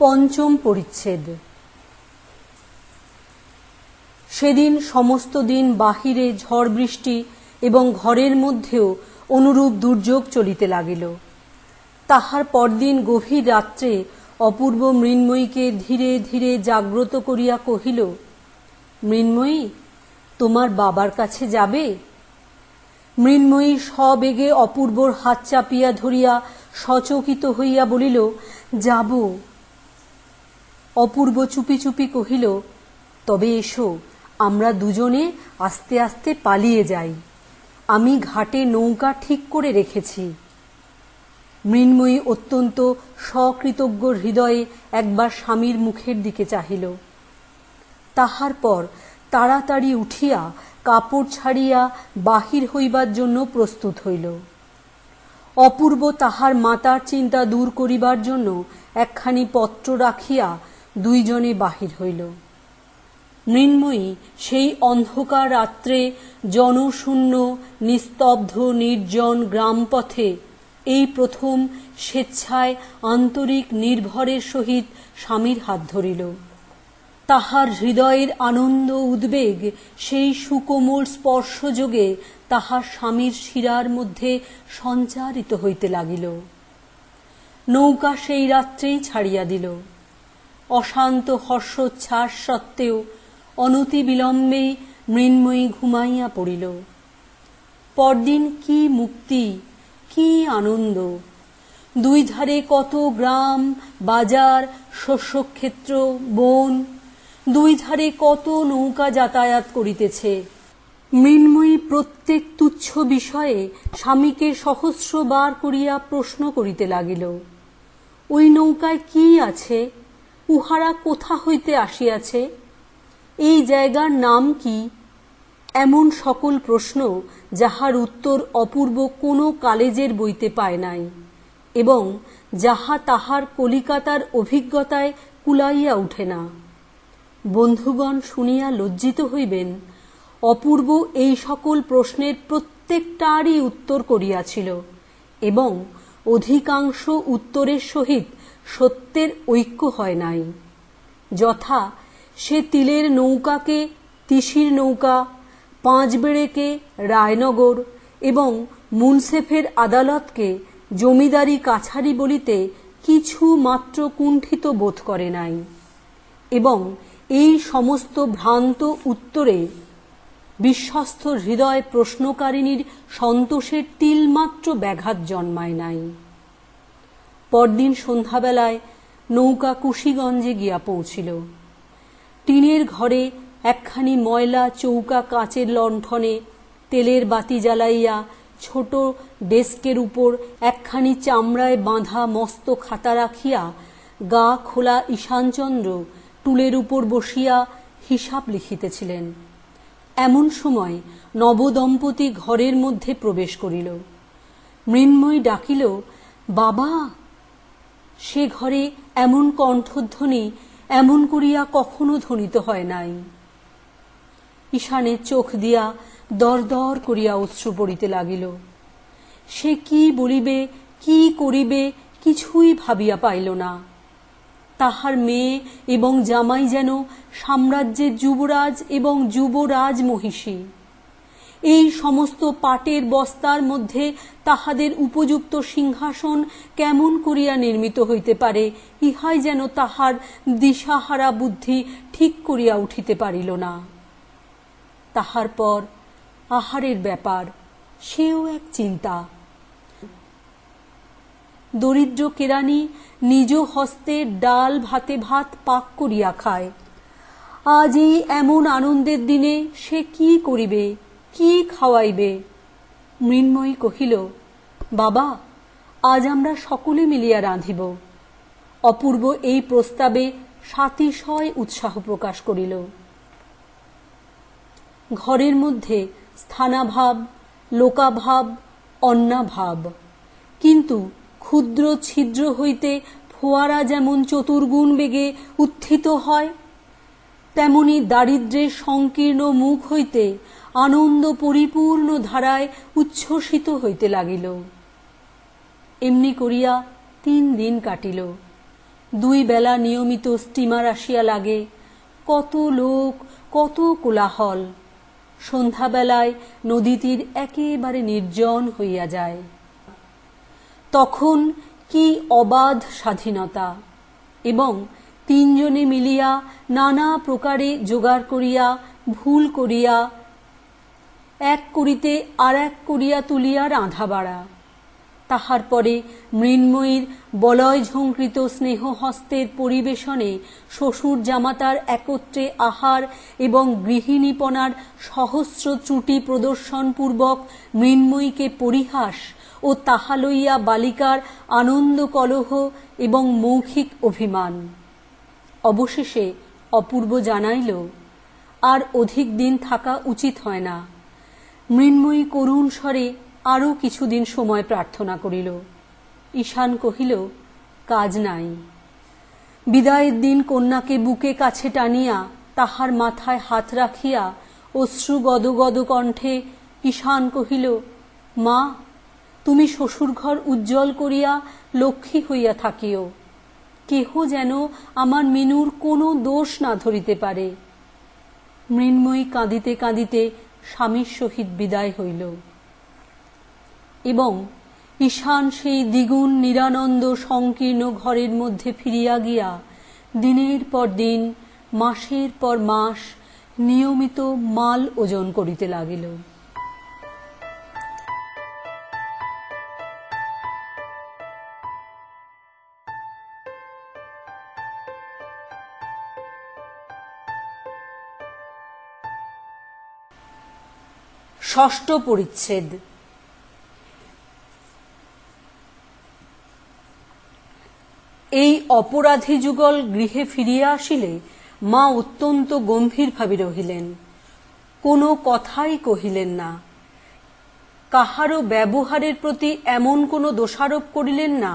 পঞ্চম পরিচ্ছেদ। সেদিন সমস্ত দিন বাহিরে ঝড় বৃষ্টি এবং ঘরের মধ্যেও অনুরূপ দুর্যোগ চলিতে লাগিল। তাহার পরদিন গভীর রাত্রে অপূর্ব মৃন্ময়ীকে ধীরে ধীরে জাগ্রত করিয়া কহিল, মৃন্ময়ী, তোমার বাবার কাছে যাবে? মৃন্ময়ী সবেগে অপূর্বর হাত চাপিয়া ধরিয়া সচকিত হইয়া বলিল, যাব। অপূর্ব চুপি চুপি কহিল, তবে এসো, আমরা দুজনে আস্তে আস্তে পালিয়ে যাই। আমি ঘাটে নৌকা ঠিক করে রেখেছি। মৃন্ময়ী অত্যন্ত সকৃতজ্ঞ হৃদয়ে একবার স্বামীর মুখের দিকে চাহিল। তাহার পর তাড়াতাড়ি উঠিয়া কাপড় ছাড়িয়া বাহির হইবার জন্য প্রস্তুত হইল। অপূর্ব তাহার মাতার চিন্তা দূর করিবার জন্য একখানি পত্র রাখিয়া দুইজনে বাহির হইল। মৃন্ময়ী সেই অন্ধকার রাত্রে জনশূন্য নিস্তব্ধ নির্জন গ্রামপথে এই প্রথম স্বেচ্ছায় আন্তরিক নির্ভরের সহিত স্বামীর হাত ধরিল। তাহার হৃদয়ের আনন্দ উদ্বেগ সেই সুকোমল স্পর্শযোগে তাহার স্বামীর শিরার মধ্যে সঞ্চারিত হইতে লাগিল। নৌকা সেই রাত্রেই ছাড়িয়া দিল। অশান্ত হর্ষোচ্ছ্বাস সত্ত্বেও অনতি বিলম্বে মৃন্ময়ী ঘুমাইয়া পড়িল। পরদিন কি মুক্তি, কি আনন্দ! দুই ধারে কত গ্রাম, বাজার, শস্যক্ষেত্র, বন, দুই ধারে কত নৌকা যাতায়াত করিতেছে। মৃন্ময়ী প্রত্যেক তুচ্ছ বিষয়ে স্বামীকে সহস্রবার করিয়া প্রশ্ন করিতে লাগিল। ওই নৌকায় কি আছে? উহারা কোথা হইতে আসিয়াছে? এই জায়গার নাম কি? এমন সকল প্রশ্ন যাহার উত্তর অপূর্ব কোনো কলেজের বইতে পায় নাই এবং যাহা তাহার কলিকাতার অভিজ্ঞতায় কুলাইয়া উঠে না। বন্ধুগণ শুনিয়া লজ্জিত হইবেন, অপূর্ব এই সকল প্রশ্নের প্রত্যেকটারই উত্তর করিয়াছিল এবং অধিকাংশ উত্তরের সহিত সত্যের ঐক্য হয় নাই। যথা, সে তিলের নৌকাকে তিসির নৌকা, পাঁচবেড়েকে রায়নগর এবং মুন্সেফের আদালতকে জমিদারি কাছারি বলিতে কিছু মাত্র কুণ্ঠিত বোধ করে নাই এবং এই সমস্ত ভ্রান্ত উত্তরে বিশ্বস্ত হৃদয় প্রশ্নকারিণীর সন্তোষের তিলমাত্র ব্যাঘাত জন্মায় নাই। পরদিন সন্ধ্যাবেলায় নৌকা কুশিগঞ্জে গিয়া পৌঁছিল। টিনের ঘরে একখানি ময়লা চৌকা কাচের লণ্ঠনে তেলের বাতি জ্বালাইয়া ছোট ডেস্কের উপর একখানি চামড়ায় বাঁধা মস্ত খাতা রাখিয়া গা খোলা ঈশানচন্দ্র টুলের উপর বসিয়া হিসাব লিখিতেছিলেন। এমন সময় নবদম্পতি ঘরের মধ্যে প্রবেশ করিল। মৃন্ময়ী ডাকিল, বাবা। সে ঘরে এমন কণ্ঠধ্বনি এমন করিয়া কখনো ধ্বনিত হয় নাই। ঈশানের চোখ দিয়া দর দর করিয়া অশ্রু পড়িতে লাগিল। সে কি বলিবে কি করিবে কিছুই ভাবিয়া পাইল না। তাহার মেয়ে এবং জামাই যেন সাম্রাজ্যের যুবরাজ এবং যুবরাজ মহিষী। এই সমস্ত পাটের বস্তার মধ্যে তাহাদের উপযুক্ত সিংহাসন কেমন করিয়া নির্মিত হইতে পারে, ইহাই যেন তাহার দিশাহারা বুদ্ধি ঠিক করিয়া উঠিতে পারিল না। তাহার পর আহারের ব্যাপার, সেও এক চিন্তা। দরিদ্র কেরানি নিজ হস্তে ডাল ভাতে ভাত পাক করিয়া খায়। আজ এই এমন আনন্দের দিনে সে কি করিবে, কি খাওয়াইবে? মৃন্ময়ী কহিল, বাবা, আজ আমরা সকলে মিলিয়া রাঁধিব। অপূর্ব এই প্রস্তাবে সাতিশয় উৎসাহ প্রকাশ করিল। ঘরের মধ্যে স্থানাভাব, লোকাভাব, অন্নাভাব, কিন্তু ক্ষুদ্র ছিদ্র হইতে ফোয়ারা যেমন চতুর্গুণ বেগে উত্থিত হয়, তেমনি দারিদ্র্যের সংকীর্ণ মুখ হইতে আনন্দ পরিপূর্ণ ধারায় উচ্ছ্বসিত হইতে লাগিল। এমনি করিয়া 3 দিন কাটিল। 2 বেলা নিয়মিত স্টিমার আসিয়া লাগে। কত লোক, কত কোলাহল। সন্ধ্যাবেলায় নদী তীর একেবারে নির্জন হইয়া যায়। তখন কি অবাধ স্বাধীনতা! এবং 3 জনে মিলিয়া নানা প্রকারে জোগাড় করিয়া, ভুল করিয়া, এক করিতে আর এক করিয়া তুলিয়া রাঁধা বাড়া। তাহার পরে মৃন্ময়ীর বলয় ঝঙ্কৃত স্নেহ হস্তের পরিবেশনে শ্বশুর জামাতার একত্রে আহার এবং গৃহিণীপনার সহস্র ত্রুটি প্রদর্শনপূর্বক মৃন্ময়ীকে পরিহাস ও তাহা লইয়া বালিকার আনন্দ কলহ এবং মৌখিক অভিমান। অবশেষে অপূর্ব জানাইল, আর অধিক দিন থাকা উচিত হয় না। মৃন্ময়ী করুণ স্বরে আরও কিছুদিন সময় প্রার্থনা করিল। ঈশান কহিল, কাজ নাই। বিদায়ের দিন কন্যাকে বুকে কাছে টানিয়া তাহার মাথায় হাত রাখিয়া অশ্রু গদগদ কণ্ঠে ঈশান কহিল, মা, তুমি শ্বশুরঘর উজ্জ্বল করিয়া লক্ষ্মী হইয়া থাকিও। কেহ যেন আমার মিনুর কোনো দোষ না ধরিতে পারে। মৃন্ময়ী কাঁদিতে কাঁদিতে স্বামীর সহিত বিদায় হইল এবং ঈশান সেই দ্বিগুণ নিরানন্দ সংকীর্ণ ঘরের মধ্যে ফিরিয়া গিয়া দিনের পর দিন, মাসের পর মাস নিয়মিত মাল ওজন করিতে লাগিল। ষষ্ঠ পরিচ্ছেদ। এই অপরাধী যুগল গৃহে ফিরিয়া আসিলে মা অত্যন্ত গম্ভীরভাবে রহিলেন। কোনো কথাই কহিলেন না। কাহারও ব্যবহারের প্রতি এমন কোনো দোষারোপ করিলেন না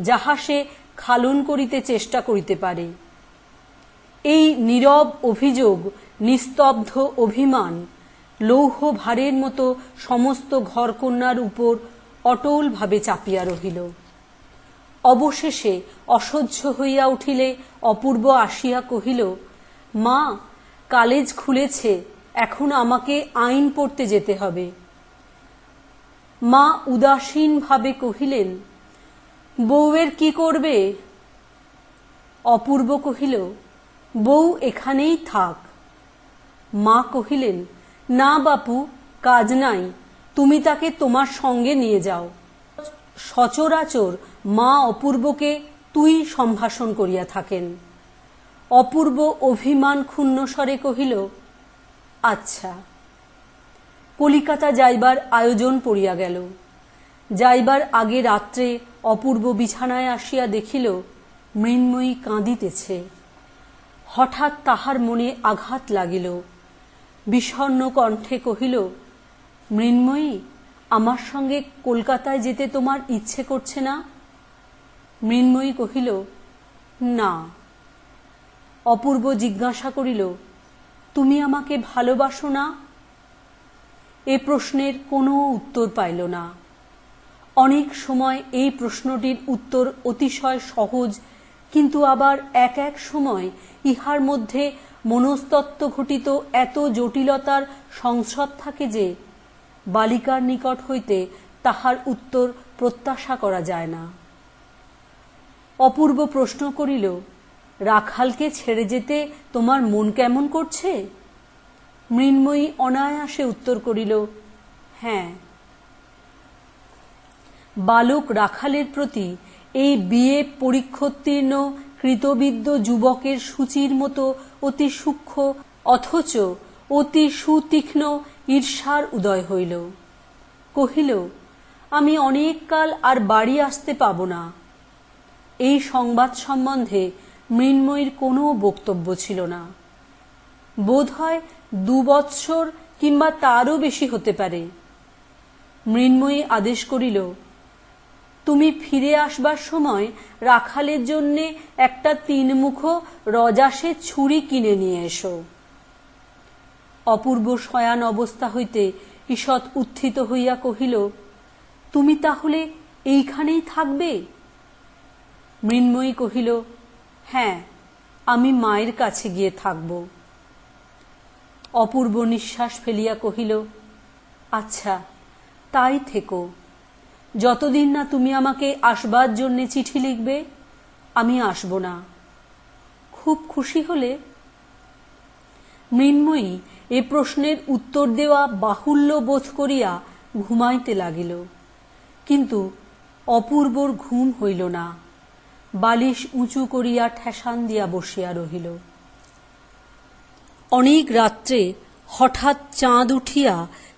যাহা সে খালন করিতে চেষ্টা করিতে পারে। এই নীরব অভিযোগ, নিস্তব্ধ অভিমান লৌহ ভারের মতো সমস্ত ঘরকন্যার উপর অটলভাবে চাপিয়া রহিল। অবশেষে অসহ্য হইয়া উঠিলে অপূর্ব আসিয়া কহিল, মা, কলেজ খুলেছে, এখন আমাকে আইন পড়তে যেতে হবে। মা উদাসীনভাবে কহিলেন, বউয়ের কি করবে? অপূর্ব কহিল, বউ এখানেই থাক। মা কহিলেন, না বাপু, কাজ নাই, তুমি তাকে তোমার সঙ্গে নিয়ে যাও। সচরাচর মা অপূর্বকে তুই সম্ভাষণ করিয়া থাকেন। অপূর্ব অভিমান ক্ষুণ্ণ স্বরে কহিল, আচ্ছা। কলিকাতা যাইবার আয়োজন পড়িয়া গেল। যাইবার আগে রাত্রে অপূর্ব বিছানায় আসিয়া দেখিল মৃন্ময়ী কাঁদিতেছে। হঠাৎ তাহার মনে আঘাত লাগিল। বিষণ্ণ কণ্ঠে কহিল, মৃন্ময়ী, আমার সঙ্গে কলকাতায় যেতে তোমার ইচ্ছে করছে না? মৃন্ময়ী কহিল, না। অপূর্ব জিজ্ঞাসা করিল, তুমি আমাকে ভালোবাসো না? এ প্রশ্নের কোনো উত্তর পাইল না। অনেক সময় এই প্রশ্নটির উত্তর অতিশয় সহজ, কিন্তু আবার এক এক সময় ইহার মধ্যে মনস্তত্ত্ব ঘটিত এত জটিলতার সংস্রব থাকে যে বালিকার নিকট হইতে তাহার উত্তর প্রত্যাশা করা যায় না। অপূর্ব প্রশ্ন করিল, রাখালকে ছেড়ে যেতে তোমার মন কেমন করছে? মৃন্ময়ী অনায়াসে উত্তর করিল, হ্যাঁ। বালক রাখালের প্রতি এই বিয়ে পরীক্ষোত্তীর্ণ কৃতবিদ্য যুবকের সূচির মতো অতি সূক্ষ্ম অথচ অতি সুতীক্ষ্ণ ঈর্ষার উদয় হইল। কহিল, আমি অনেক কাল আর বাড়ি আসতে পাব না। এই সংবাদ সম্বন্ধে মৃন্ময়ীর কোনো বক্তব্য ছিল না। বোধ হয় 2 বৎসর কিংবা তারও বেশি হতে পারে। মৃন্ময়ী আদেশ করিল, তুমি ফিরে আসবার সময় রাখালের জন্যে একটা 3 মুখ রজাসে ছুরি কিনে নিয়ে এসো। অপূর্ব শয়ান অবস্থা হইতে ঈষৎ উত্থিত হইয়া কহিল, তুমি তাহলে এইখানেই থাকবে? মৃন্ময়ী কহিল, হ্যাঁ, আমি মায়ের কাছে গিয়ে থাকব। অপূর্ব নিঃশ্বাস ফেলিয়া কহিল, আচ্ছা, তাই থেকো। যতদিন না তুমি আমাকে আসবার জন্যে চিঠি লিখবে, আমি আসব না। খুব খুশি হলে? মৃন্ময়ী এ প্রশ্নের উত্তর দেওয়া বাহুল্য বোধ করিয়া ঘুমাইতে লাগিল, কিন্তু অপূর্বর ঘুম হইল না। বালিশ উঁচু করিয়া ঠেসান দিয়া বসিয়া রহিল। অনেক রাত্রে হঠাৎ চাঁদ উঠিয়া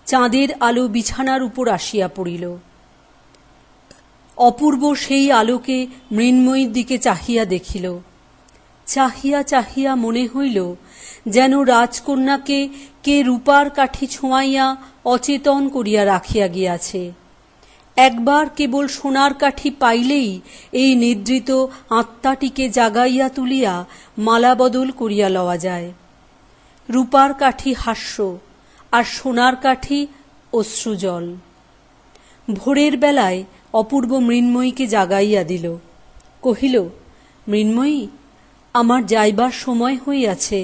চাঁদের আলো বিছানার উপর আসিয়া পড়িল। অপূর্ব সেই আলোকে মৃন্ময়ীর দিকে চাহিয়া দেখিল। চাহিয়া চাহিয়া মনে হইল যেন রাজকন্যাকে কে রূপার কাঠি ছোঁয়াইয়া অচেতন করিয়া রাখিয়া গিয়াছে। একবার কেবল সোনার কাঠি পাইলেই এই নিদ্রিত আত্মাটিকে জাগাইয়া তুলিয়া মালাবদল করিয়া লওয়া যায়। রূপার কাঠি হাস্য, আর সোনার কাঠি অশ্রুজল। ভোরের বেলায় অপূর্ব মৃন্ময়ীকে জাগাইয়া দিল। কহিল, মৃন্ময়ী, আমার যাইবার সময় হইয়াছে,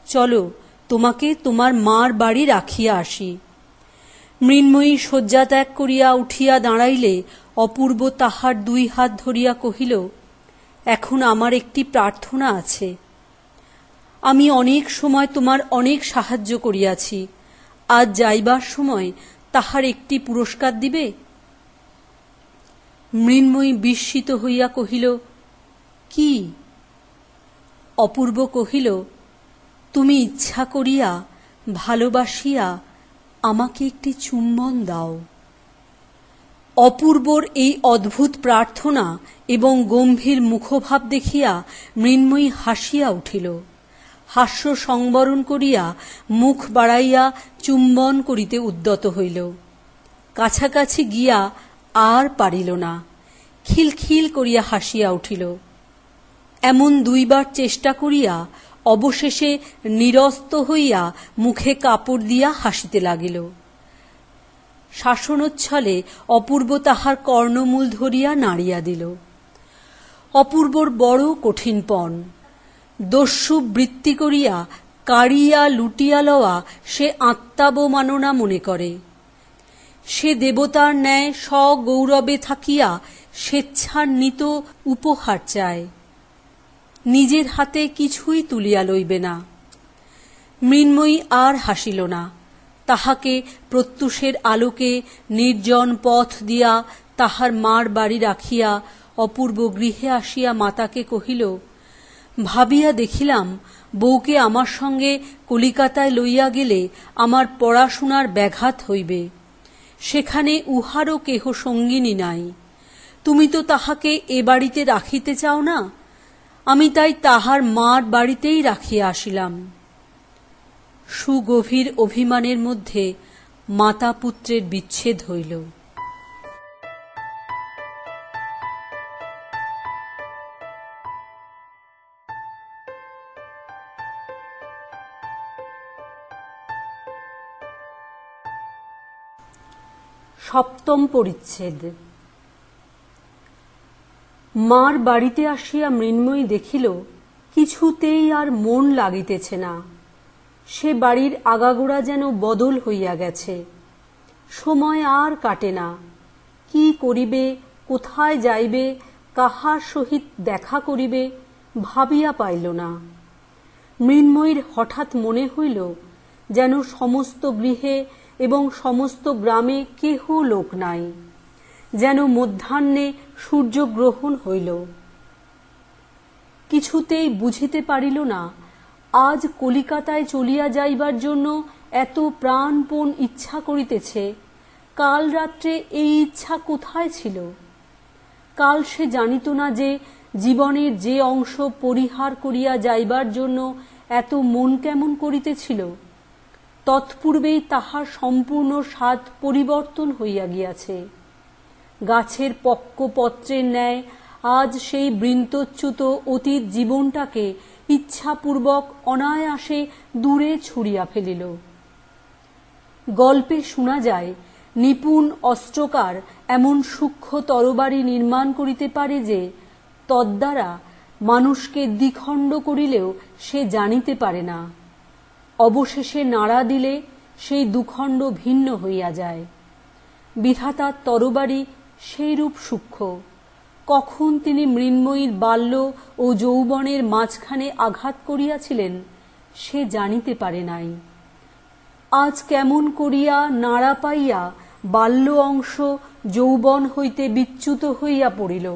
চলো, তোমাকে তোমার মার বাড়ি রাখিয়া আসি। মৃন্ময়ী শয্যা ত্যাগ করিয়া উঠিয়া দাঁড়াইলে অপূর্ব তাহার 2 হাত ধরিয়া কহিল, এখন আমার একটি প্রার্থনা আছে। আমি অনেক সময় তোমার অনেক সাহায্য করিয়াছি, আজ যাইবার সময় তাহার একটি পুরস্কার দিবে? মৃন্ময়ী বিস্মিত হইয়া কহিল, কি? অপূর্ব কহিল, তুমি ইচ্ছা করিয়া ভালোবাসিয়া আমাকে একটি চুম্বন দাও। অপূর্বর এই অদ্ভুত প্রার্থনা এবং গম্ভীর মুখভাব দেখিয়া মৃন্ময়ী হাসিয়া উঠিল। হাস্য সংবরণ করিয়া মুখ বাড়াইয়া চুম্বন করিতে উদ্যত হইল। কাছাকাছি গিয়া আর পারিল না, খিলখিল করিয়া হাসিয়া উঠিল। এমন 2 বার চেষ্টা করিয়া অবশেষে নিরস্ত হইয়া মুখে কাপড় দিয়া হাসিতে লাগিল। শাসনোচ্ছলে অপূর্ব তাহার কর্ণমূল ধরিয়া নাড়িয়া দিল। অপূর্বর বড় কঠিনপণ। দস্যু বৃত্তি করিয়া কাড়িয়া লুটিয়া লওয়া সে আত্মাবমাননা মনে করে। সে দেবতার ন্যায় সগৌরবে থাকিয়া স্বেচ্ছান্বিত উপহার চায়, নিজের হাতে কিছুই তুলিয়া লইবে না। মৃন্ময়ী আর হাসিল না, তাহাকে প্রত্যুষের আলোকে নির্জন পথ দিয়া তাহার মার বাড়ি রাখিয়া অপূর্ব গৃহে আসিয়া মাতাকে কহিল, ভাবিয়া দেখিলাম বউকে আমার সঙ্গে কলিকাতায় লইয়া গেলে আমার পড়াশুনার ব্যাঘাত হইবে। সেখানে উহারও কেহ সঙ্গিনী নাই। তুমি তো তাহাকে এ বাড়িতে রাখিতে চাও না, আমি তাই তাহার মার বাড়িতেই রাখিয়া আসিলাম। সুগভীর অভিমানের মধ্যে মাতা পুত্রের বিচ্ছেদ হইল। সপ্তম পরিচ্ছেদ। মার বাড়িতে আসিয়া মৃন্ময়ী দেখিল কিছুতেই আর মন লাগিতেছে না। সে বাড়ির আগাগোড়া যেন বদল হইয়া গেছে। সময় আর কাটে না। কি করিবে, কোথায় যাইবে, কাহার সহিত দেখা করিবে ভাবিয়া পাইল না। মৃন্ময়ীর হঠাৎ মনে হইল যেন সমস্ত গৃহে এবং সমস্ত গ্রামে কেহ লোক নাই, যেন মধ্যাহ্নে সূর্যগ্রহণ হইল। কিছুতেই বুঝিতে পারিল না আজ কলিকাতায় চলিয়া যাইবার জন্য এত প্রাণপণ ইচ্ছা করিতেছে, কাল রাত্রে এই ইচ্ছা কোথায় ছিল? কাল সে জানিত না যে জীবনের যে অংশ পরিহার করিয়া যাইবার জন্য এত মন কেমন করিতেছিল, তৎপূর্বেই তাহার সম্পূর্ণ স্বাদ পরিবর্তন হইয়া গিয়াছে। গাছের পক্ক পত্রের ন্যায় আজ সেই বৃন্তচ্যুত অতীত জীবনটাকে ইচ্ছাপূর্বক অনায়াসে দূরে ছুঁড়িয়া ফেলিল। গল্পে শোনা যায় নিপুণ অস্ত্রকার এমন সূক্ষ্ম তরবারি নির্মাণ করিতে পারে যে তদ্বারা মানুষকে দ্বিখণ্ড করিলেও সে জানিতে পারে না। অবশেষে নাড়া দিলে সেই দুখণ্ড ভিন্ন হইয়া যায়। বিধাতার তরবারি সেইরূপ সূক্ষ্ম। কখন তিনি মৃন্ময়ীর বাল্য ও যৌবনের মাঝখানে আঘাত করিয়াছিলেন সে জানিতে পারে নাই। আজ কেমন করিয়া নাড়া পাইয়া বাল্য অংশ যৌবন হইতে বিচ্যুত হইয়া পড়িল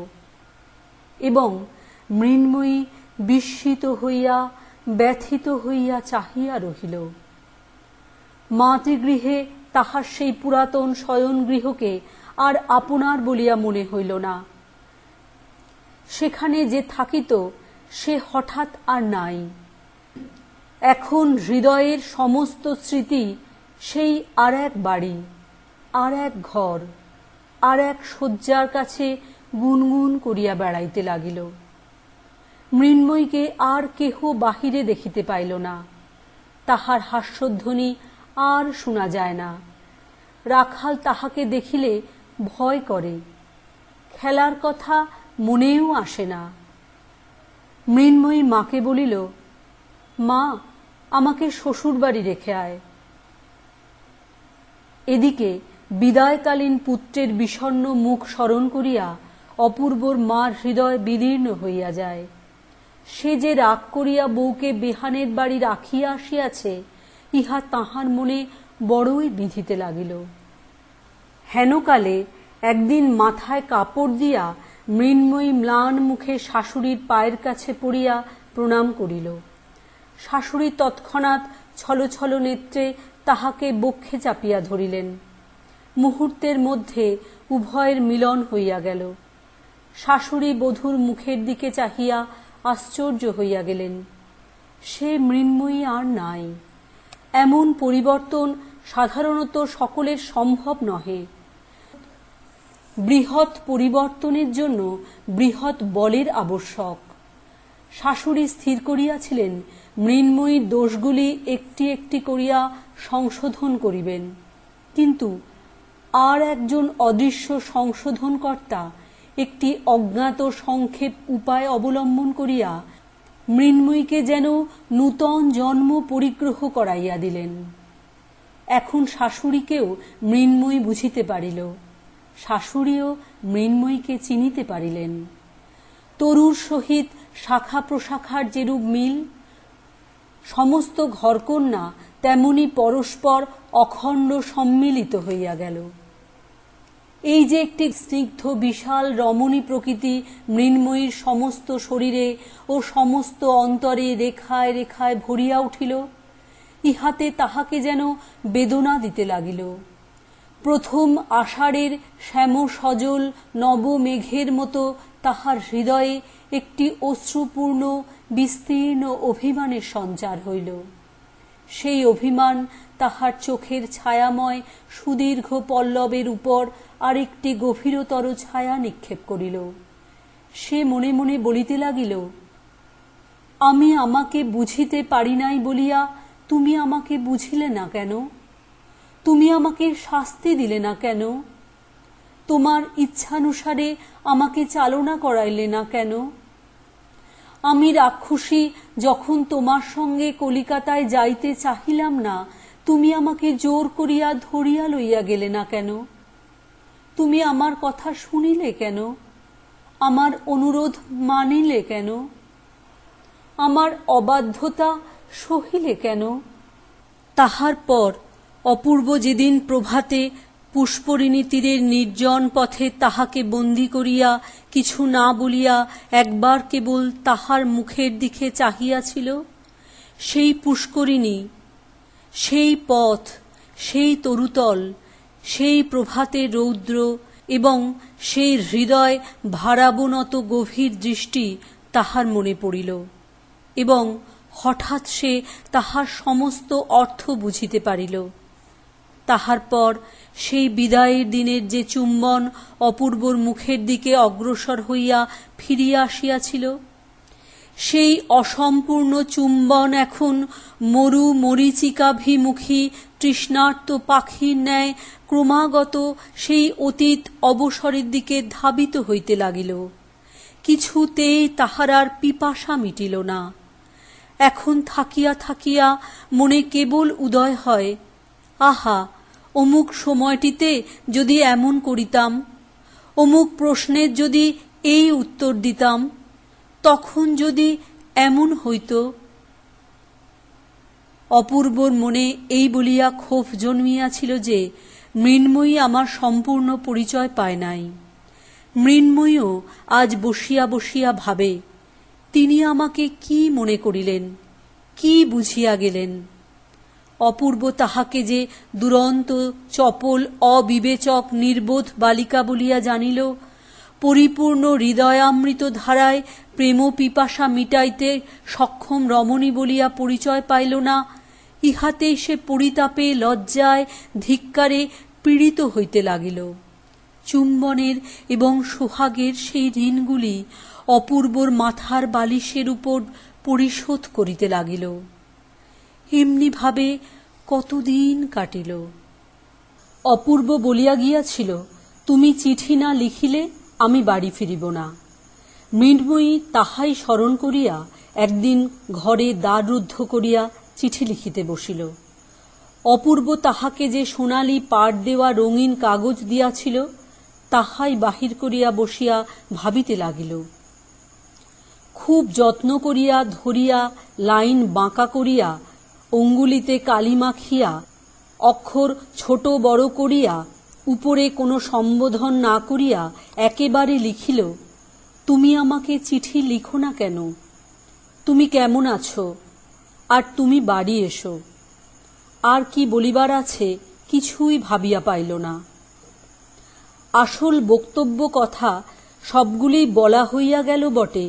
এবং মৃন্ময়ী বিস্মিত হইয়া ব্যথিত হইয়া চাহিয়া রহিল। মাতৃগৃহে তাহার সেই পুরাতন শয়নগৃহকে আর আপনার বলিয়া মনে হইল না। সেখানে যে থাকিত সে হঠাৎ আর নাই। এখন হৃদয়ের সমস্ত স্মৃতি সেই আর এক বাড়ি, আর এক ঘর, আর এক শয্যার কাছে গুনগুন করিয়া বেড়াইতে লাগিল। মৃন্ময়ীকে আর কেহ বাহিরে দেখিতে পাইল না। তাহার হাস্যধ্বনি আর শোনা যায় না। রাখাল তাহাকে দেখিলে ভয় করে। খেলার কথা মনেও আসে না। মৃন্ময়ী মাকে বলিল, মা, আমাকে শ্বশুর বাড়ি রেখে আয়। এদিকে বিদায়কালীন পুত্রের বিষণ্ণ মুখ স্মরণ করিয়া অপূর্বর মার হৃদয় বিদীর্ণ হইয়া যায়। সে যে রাগ করিয়া বউকে বেহানের বাড়ি রাখিয়া আসিয়াছে ইহা তাহার মনে বড়ই বিঁধিতে লাগিল। হেনকালে একদিন মাথায় কাপড় দিয়া মৃন্ময়ী ম্লান মুখে শাশুড়ির পায়ের কাছে পড়িয়া প্রণাম করিল। শাশুড়ি তৎক্ষণাৎ ছলছল নেত্রে তাহাকে বক্ষে চাপিয়া ধরিলেন। মুহূর্তের মধ্যে উভয়ের মিলন হইয়া গেল। শাশুড়ি বধূর মুখের দিকে চাহিয়া আশ্চর্য হইয়া গেলেন। সে মৃন্ময়ী আর নাই। এমন পরিবর্তন সাধারণত সকলের সম্ভব নহে। বৃহৎ পরিবর্তনের জন্য বৃহৎ বলের আবশ্যক। শাশুড়ি স্থির করিয়াছিলেন মৃন্ময়ীর দোষগুলি একটি একটি করিয়া সংশোধন করিবেন, কিন্তু আর একজন অদৃশ্য সংশোধনকর্তা একটি অজ্ঞাত সংক্ষেপ উপায় অবলম্বন করিয়া মৃন্ময়ীকে যেন নূতন জন্ম পরিগ্রহ করাইয়া দিলেন। এখন শাশুড়িকেও মৃন্ময়ী বুঝিতে পারিল, শাশুড়িও মৃন্ময়ীকে চিনিতে পারিলেন। তরুর সহিত শাখা প্রশাখার যেরূপ মিল, সমস্ত ঘরকন্যা তেমনি পরস্পর অখণ্ড সম্মিলিত হইয়া গেল। এই যে একটি স্নিগ্ধ বিশাল রমণী প্রকৃতি মৃন্ময়ীর সমস্ত শরীরে ও সমস্ত অন্তরে রেখায় রেখায় ভরিয়া উঠিল, ইহাতে তাহাকে যেন বেদনা দিতে লাগিল। প্রথম আষাঢ়ের শ্যাম সজল নব মেঘের মতো তাহার হৃদয়ে একটি অশ্রুপূর্ণ বিস্তীর্ণ অভিমানের সঞ্চার হইল। সেই অভিমান তাহার চোখের ছায়াময় সুদীর্ঘ পল্লবের উপর আরেকটি গভীরতর ছায়া নিক্ষেপ করিল। সে মনে মনে বলিতে লাগিল, আমি আমাকে বুঝিতে পারি নাই বলিয়া তুমি আমাকে বুঝিলে না কেন? তুমি আমাকে শাস্তি দিলে না কেন? তোমার ইচ্ছানুসারে আমাকে চালনা করাইলে না কেন? আমি রাক্ষসী যখন তোমার সঙ্গে কলিকাতায় যাইতে চাহিলাম না, তুমি আমাকে জোর করিয়া ধরিয়া লইয়া গেলে না কেন? তুমি আমার কথা শুনিলে কেন? আমার অনুরোধ মানিলে কেন? আমার অবাধ্যতা সহিলে কেন? তাহার পর অপূর্ব যেদিন প্রভাতে পুষ্করিণী তীরের নির্জন পথে তাহাকে বন্দী করিয়া কিছু না বলিয়া একবার কেবল তাহার মুখের দিকে চাহিয়াছিল, সেই পুষ্করিণী, সেই পথ, সেই তরুতল, সেই প্রভাতের রৌদ্র এবং সেই হৃদয় ভারাবনত গভীর দৃষ্টি তাহার মনে পড়িল এবং হঠাৎ সে তাহার সমস্ত অর্থ বুঝিতে পারিল। তাহার পর সেই বিদায়ের দিনের যে চুম্বন অপূর্বর মুখের দিকে অগ্রসর হইয়া ফিরিয়া আসিয়াছিল, সেই অসম্পূর্ণ চুম্বন এখন মরু মরীচিকাভিমুখী তৃষ্ণার্ত পাখির ন্যায় ক্রমাগত সেই অতীত অবসরের দিকে ধাবিত হইতে লাগিল। কিছুতেই তাহার আর পিপাসা মিটিল না। এখন থাকিয়া থাকিয়া মনে কেবল উদয় হয়, আহা, অমুক সময়টিতে যদি এমন করিতাম, অমুক প্রশ্নের যদি এই উত্তর দিতাম, তখন যদি এমন হইত। অপূর্বর মনে এই বলিয়া ক্ষোভ জন্মিয়াছিল যে মৃন্ময়ী আমার সম্পূর্ণ পরিচয় পায় নাই। মৃন্ময়ীও আজ বসিয়া বসিয়া ভাবে, তিনি আমাকে কি মনে করিলেন, কি বুঝিয়া গেলেন? অপূর্ব তাহাকে যে দুরন্ত চপল অবিবেচক নির্বোধ বালিকা বলিয়া জানিল, পরিপূর্ণ হৃদয়ামৃত ধারায় প্রেম পিপাসা মিটাইতে সক্ষম রমণী বলিয়া পরিচয় পাইল না, ইহাতেই সে পরিতাপে লজ্জায় ধিক্কারে পীড়িত হইতে লাগিল। চুম্বনের এবং সোহাগের সেই ঋণগুলি অপূর্বর মাথার বালিশের উপর পরিশোধ করিতে লাগিল। এমনি ভাবে কতদিন কাটিল। অপূর্ব বলিয়া গিয়াছিল, তুমি চিঠি না লিখিলে আমি বাড়ি ফিরিব না। মৃন্ময়ী তাহাই স্মরণ করিয়া একদিন ঘরে দ্বার রুদ্ধ করিয়া চিঠি লিখিতে বসিল। অপূর্ব তাহাকে যে সোনালি পাট দেওয়া রঙিন কাগজ দিয়াছিল, তাহাই বাহির করিয়া বসিয়া ভাবিতে লাগিল। খুব যত্ন করিয়া ধরিয়া লাইন বাঁকা করিয়া অঙ্গুলিতে কালি মাখিয়া অক্ষর ছোট বড় করিয়া উপরে কোনো সম্বোধন না করিয়া একেবারে লিখিল, তুমি আমাকে চিঠি লিখো না কেন? তুমি কেমন আছো? আর তুমি বাড়ি এসো। আর কি বলিবার আছে কিছুই ভাবিয়া পাইল না। আসল বক্তব্য কথা সবগুলি বলা হইয়া গেল বটে,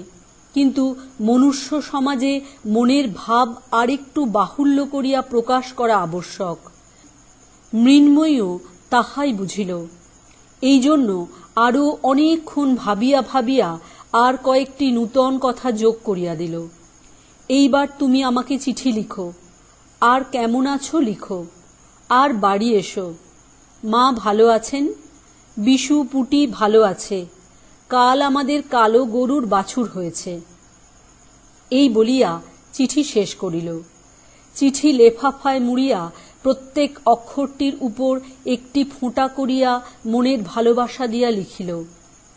কিন্তু মনুষ্য সমাজে মনের ভাব আরেকটু বাহুল্য করিয়া প্রকাশ করা আবশ্যক। মৃন্ময়ীও তাহাই বুঝিল। এই জন্য আরও অনেকক্ষণ ভাবিয়া ভাবিয়া আর কয়েকটি নূতন কথা যোগ করিয়া দিল। এইবার তুমি আমাকে চিঠি লিখো, আর কেমন আছো লিখো, আর বাড়ি এসো। মা ভালো আছেন, বিশু পুটি ভালো আছে, কাল আমাদের কালো গরুর বাছুর হয়েছে। এই বলিয়া চিঠি শেষ করিল। চিঠি লেফাফায় মুড়িয়া প্রত্যেক অক্ষরটির উপর একটি ফোঁটা করিয়া মনের ভালোবাসা দিয়া লিখিল,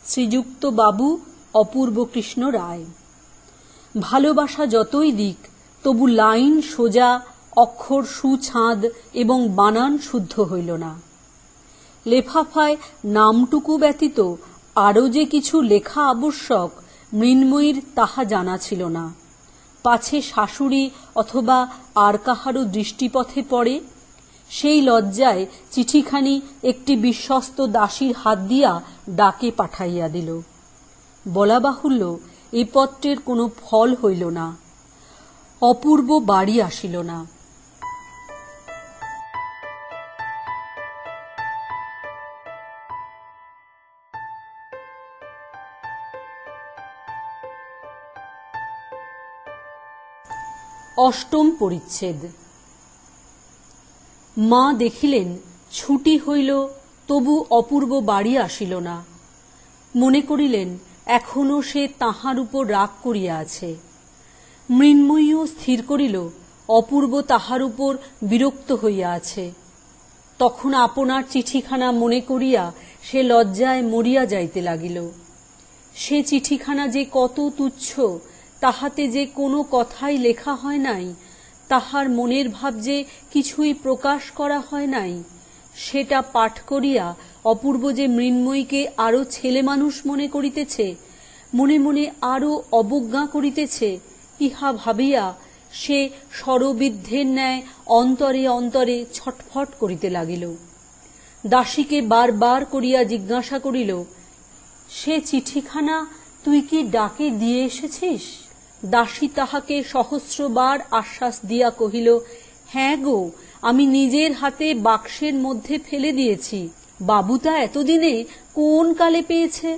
শ্রীযুক্ত বাবু অপূর্ব কৃষ্ণ রায়। ভালোবাসা যতই দিক, তবু লাইন সোজা অক্ষর সুছাঁদ এবং বানান শুদ্ধ হইল না। লেফাফায় নামটুকু ব্যতীত আরও যে কিছু লেখা আবশ্যক মৃন্ময়ীর তাহা জানা ছিল না। পাছে শাশুড়ি অথবা আর কাহারও দৃষ্টিপথে পড়ে, সেই লজ্জায় চিঠিখানি একটি বিশ্বস্ত দাসীর হাত দিয়া ডাকে পাঠাইয়া দিল। বলা বাহুল্য, এ পত্রের কোনো ফল হইল না। অপূর্ব বাড়ি আসিল না। অষ্টম পরিচ্ছেদ। মা দেখিলেন ছুটি হইল, তবু অপূর্ব বাড়ি আসিল না। মনে করিলেন এখনো সে তাহার উপর রাগ করিয়া আছে। মৃন্ময়ীও স্থির করিল অপূর্ব তাহার উপর বিরক্ত হইয়া আছে। তখন আপনার চিঠিখানা মনে করিয়া সে লজ্জায় মরিয়া যাইতে লাগিল। সে চিঠিখানা যে কত তুচ্ছ, তাহাতে যে কোনো কথাই লেখা হয় নাই, তাহার মনের ভাব যে কিছুই প্রকাশ করা হয় নাই, সেটা পাঠ করিয়া অপূর্ব যে মৃন্ময়ীকে আরো ছেলে মানুষ মনে করিতেছে, মনে মনে আরো অবজ্ঞা করিতেছে, ইহা ভাবিয়া সে শরবিদ্ধের ন্যায় অন্তরে অন্তরে ছটফট করিতে লাগিল। দাসীকে বারবার করিয়া জিজ্ঞাসা করিল, সে চিঠিখানা তুই কি ডাকে দিয়ে এসেছিস? দাসী তাহাকে সহস্রবার আশ্বাস দিয়া কহিল, হ্যাঁ গো, আমি নিজের হাতে বাক্সের মধ্যে ফেলে দিয়েছি। বাবু তা এতদিনে কোন কালে পেয়েছে?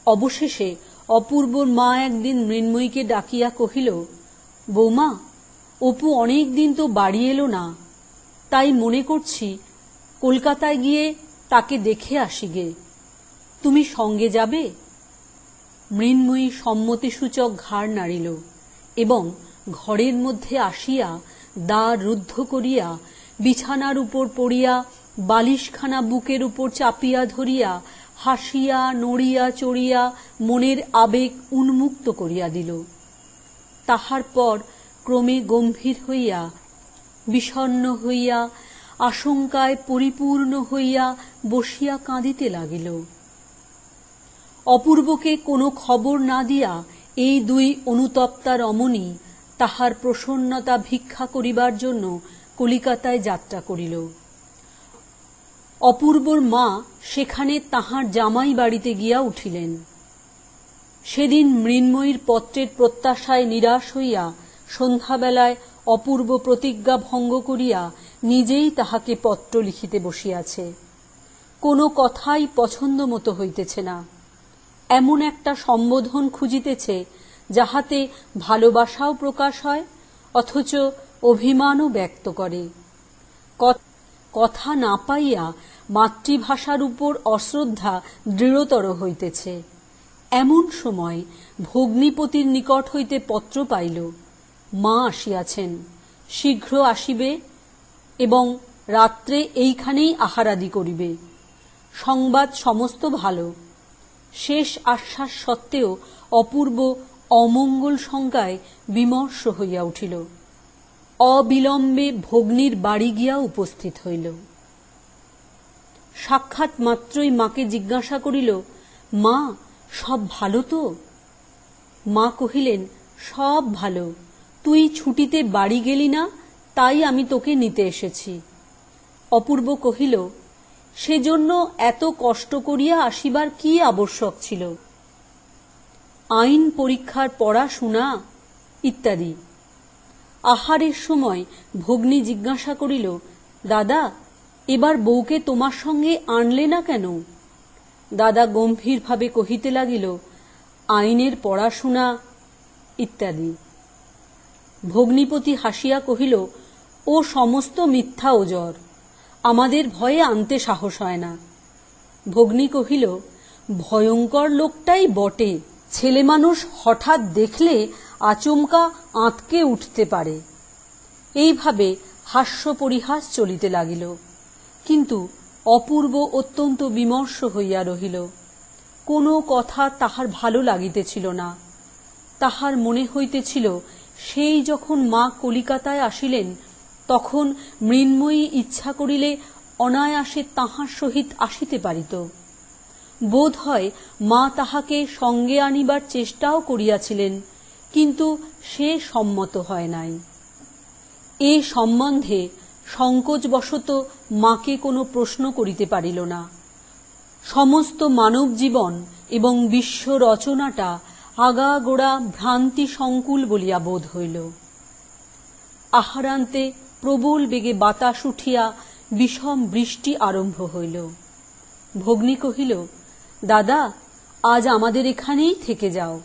অবশেষে অপূর্বর মা একদিন মৃন্ময়ীকে ডাকিয়া কহিল, বৌমা, অপু অনেক দিন তো বাড়ি এলো না, তাই মনে করছি কলকাতায় গিয়ে তাকে দেখে আসিগে। তুমি সঙ্গে যাবে? মৃন্ময়ী সম্মতিসূচক ঘাড় নাড়িল এবং ঘরের মধ্যে আসিয়া দ্বার রুদ্ধ করিয়া বিছানার উপর পড়িয়া বালিশখানা বুকের উপর চাপিয়া ধরিয়া হাসিয়া নড়িয়া চড়িয়া মনের আবেগ উন্মুক্ত করিয়া দিল। তাহার পর ক্রমে গম্ভীর হইয়া, বিষণ্ণ হইয়া, আশঙ্কায় পরিপূর্ণ হইয়া বসিয়া কাঁদিতে লাগিল। অপূর্বকে কোনো খবর না দিয়া এই দুই অনুতপ্তা রমণী তাহার প্রসন্নতা ভিক্ষা করিবার জন্য কলিকাতায় যাত্রা করিল। অপূর্বর মা সেখানে তাহার জামাই বাড়িতে গিয়া উঠিলেন। সেদিন মৃন্ময়ীর পত্রের প্রত্যাশায় নিরাশ হইয়া সন্ধ্যাবেলায় অপূর্ব প্রতিজ্ঞা ভঙ্গ করিয়া নিজেই তাহাকে পত্র লিখিতে বসিয়াছে। কোনো কথাই পছন্দ মতো হইতেছে না। এমন একটা সম্বোধন খুঁজিতেছে যাহাতে ভালোবাসাও প্রকাশ হয়, অথচ অভিমানও ব্যক্ত করে। কথা না পাইয়া মাতৃভাষার উপর অশ্রদ্ধা দৃঢ়তর হইতেছে। এমন সময় ভগ্নীপতির নিকট হইতে পত্র পাইল, মা আসিয়াছেন, শীঘ্র আসিবে এবং রাত্রে এইখানেই আহারাদি করিবে। সংবাদ সমস্ত ভালো। শেষ আশ্বাস সত্ত্বেও অপূর্ব অমঙ্গল শঙ্কায় বিমর্ষ হইয়া উঠিল। অবিলম্বে ভগ্নীর বাড়ি গিয়া উপস্থিত হইল। সাক্ষাৎ মাত্রই মাকে জিজ্ঞাসা করিল, মা, সব ভালো তো? মা কহিলেন, সব ভালো। তুই ছুটিতে বাড়ি গেলি না, তাই আমি তোকে নিতে এসেছি। অপূর্ব কহিল, সেজন্য এত কষ্ট করিয়া আসিবার কি আবশ্যক ছিল? আইন পরীক্ষার পড়াশোনা ইত্যাদি। আহারের সময় ভগ্নী জিজ্ঞাসা করিল, দাদা, এবার বউকে তোমার সঙ্গে আনলে না কেন? দাদা গম্ভীরভাবে কহিতে লাগিল, আইনের পড়াশোনা ইত্যাদি। ভগ্নীপতি হাসিয়া কহিল, ও সমস্ত মিথ্যা ওজর, আমাদের ভয়ে আনতে সাহস হয় না। ভগ্নী কহিল, ভয়ঙ্কর লোকটাই বটে, ছেলে মানুষ হঠাৎ দেখলে আচমকা আঁতকে উঠতে পারে। এইভাবে হাস্য পরিহাস চলিতে লাগিল। কিন্তু অপূর্ব অত্যন্ত বিমর্ষ হইয়া রহিল। কোনো কথা তাহার ভালো লাগিতেছিল না। তাহার মনে হইতেছিল সেই যখন মা কলিকাতায় আসিলেন, তখন মৃন্ময়ী ইচ্ছা করিলে অনায়াসে তাহার সহিত আসিতে পারিত। বোধ হয় মা তাহাকে সঙ্গে আনিবার চেষ্টাও করিয়াছিলেন, কিন্তু সে সম্মত হয় নাই। এ সম্বন্ধে সংকোচবশত মাকে কোনো প্রশ্ন করিতে পারিল না। সমস্ত মানব জীবন এবং বিশ্ব রচনাটা আগাগোড়া ভ্রান্তি সংকুল বলিয়া বোধ হইল। আহারান্তে প্রবল বেগে বাতাস উঠিয়া বিষম বৃষ্টি আরম্ভ হইল। ভগ্নী কহিল, দাদা, আজ আমাদের এখানেই থেকে যাও।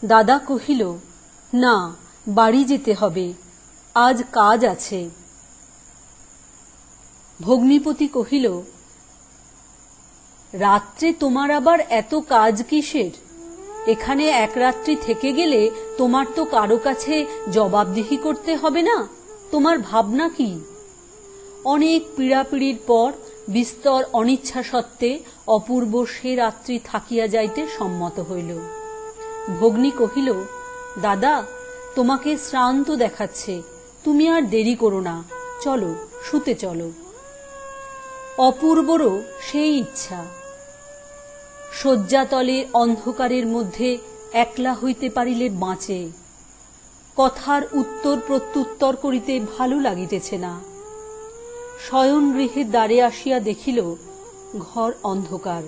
দাদা কহিল, না, বাড়ি যেতে হবে, আজ কাজ আছে। ভগ্নীপতি কহিল, রাত্রে তোমার আবার এত কাজ কিসের? এখানে এক রাত্রি থেকে গেলে তোমার তো কারো কাছে জবাবদিহি করতে হবে না। তোমার ভাবনা কি? অনেক পীড়াপিড়ির পর বিস্তর অনিচ্ছা সত্ত্বে অপূর্ব সে রাত্রি থাকিয়া যাইতে সম্মত হইল। ভগ্নী কহিল, দাদা, তোমাকে শ্রান্ত দেখাচ্ছে, তুমি আর দেরি করো না, চলো, শুতে চলো। অপূর্বরও সেই ইচ্ছা। শয্যাতলে অন্ধকারের মধ্যে একলা হইতে পারিলে বাঁচে। কথার উত্তর প্রত্যুত্তর করিতে ভালো লাগিতেছে না। শয়ন গৃহের দ্বারে আসিয়া দেখিল ঘর অন্ধকার।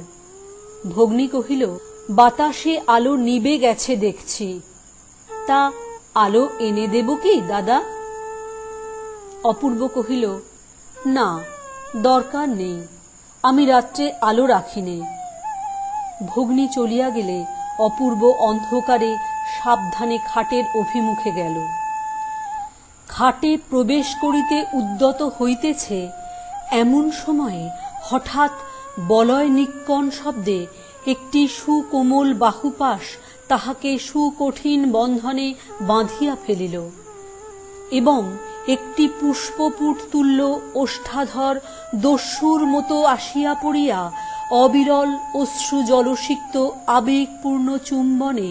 ভগ্নী কহিল, বাতাসে আলো নিবে গেছে দেখছি, তা আলো এনে দেব কি দাদা? অপূর্ব কহিল, না, দরকার নেই, আমি রাত্রে আলো রাখিনি। ভগ্নী চলিয়া গেলে অপূর্ব অন্ধকারে সাবধানে খাটের অভিমুখে গেল। খাটে প্রবেশ করিতে উদ্যত হইতেছে, এমন সময়ে হঠাৎ বলয় নিক্কণ শব্দে একটি সুকোমল বাহুপাশ তাহাকে সুকঠিন বন্ধনে বাঁধিয়া ফেলিল এবং একটি পুষ্পপুট তুল্য ওষ্ঠাধর দস্যুর মতো আসিয়া পড়িয়া অবিরল অশ্রু জলসিক্ত আবেগপূর্ণ চুম্বনে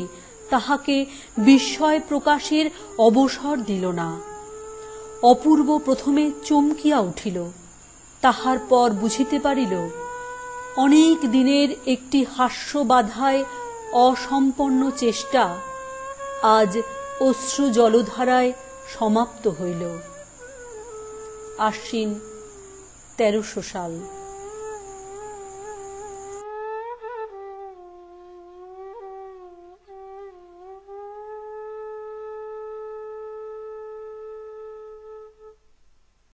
তাহাকে বিস্ময় প্রকাশের অবসর দিল না। অপূর্ব প্রথমে চমকিয়া উঠিল, তাহার পর বুঝিতে পারিল অনেক দিনের একটি হাস্যবাধায় অসম্পন্ন চেষ্টা আজ অশ্রু জলধারায় সমাপ্ত হইল। আশ্বিন 1300 সাল।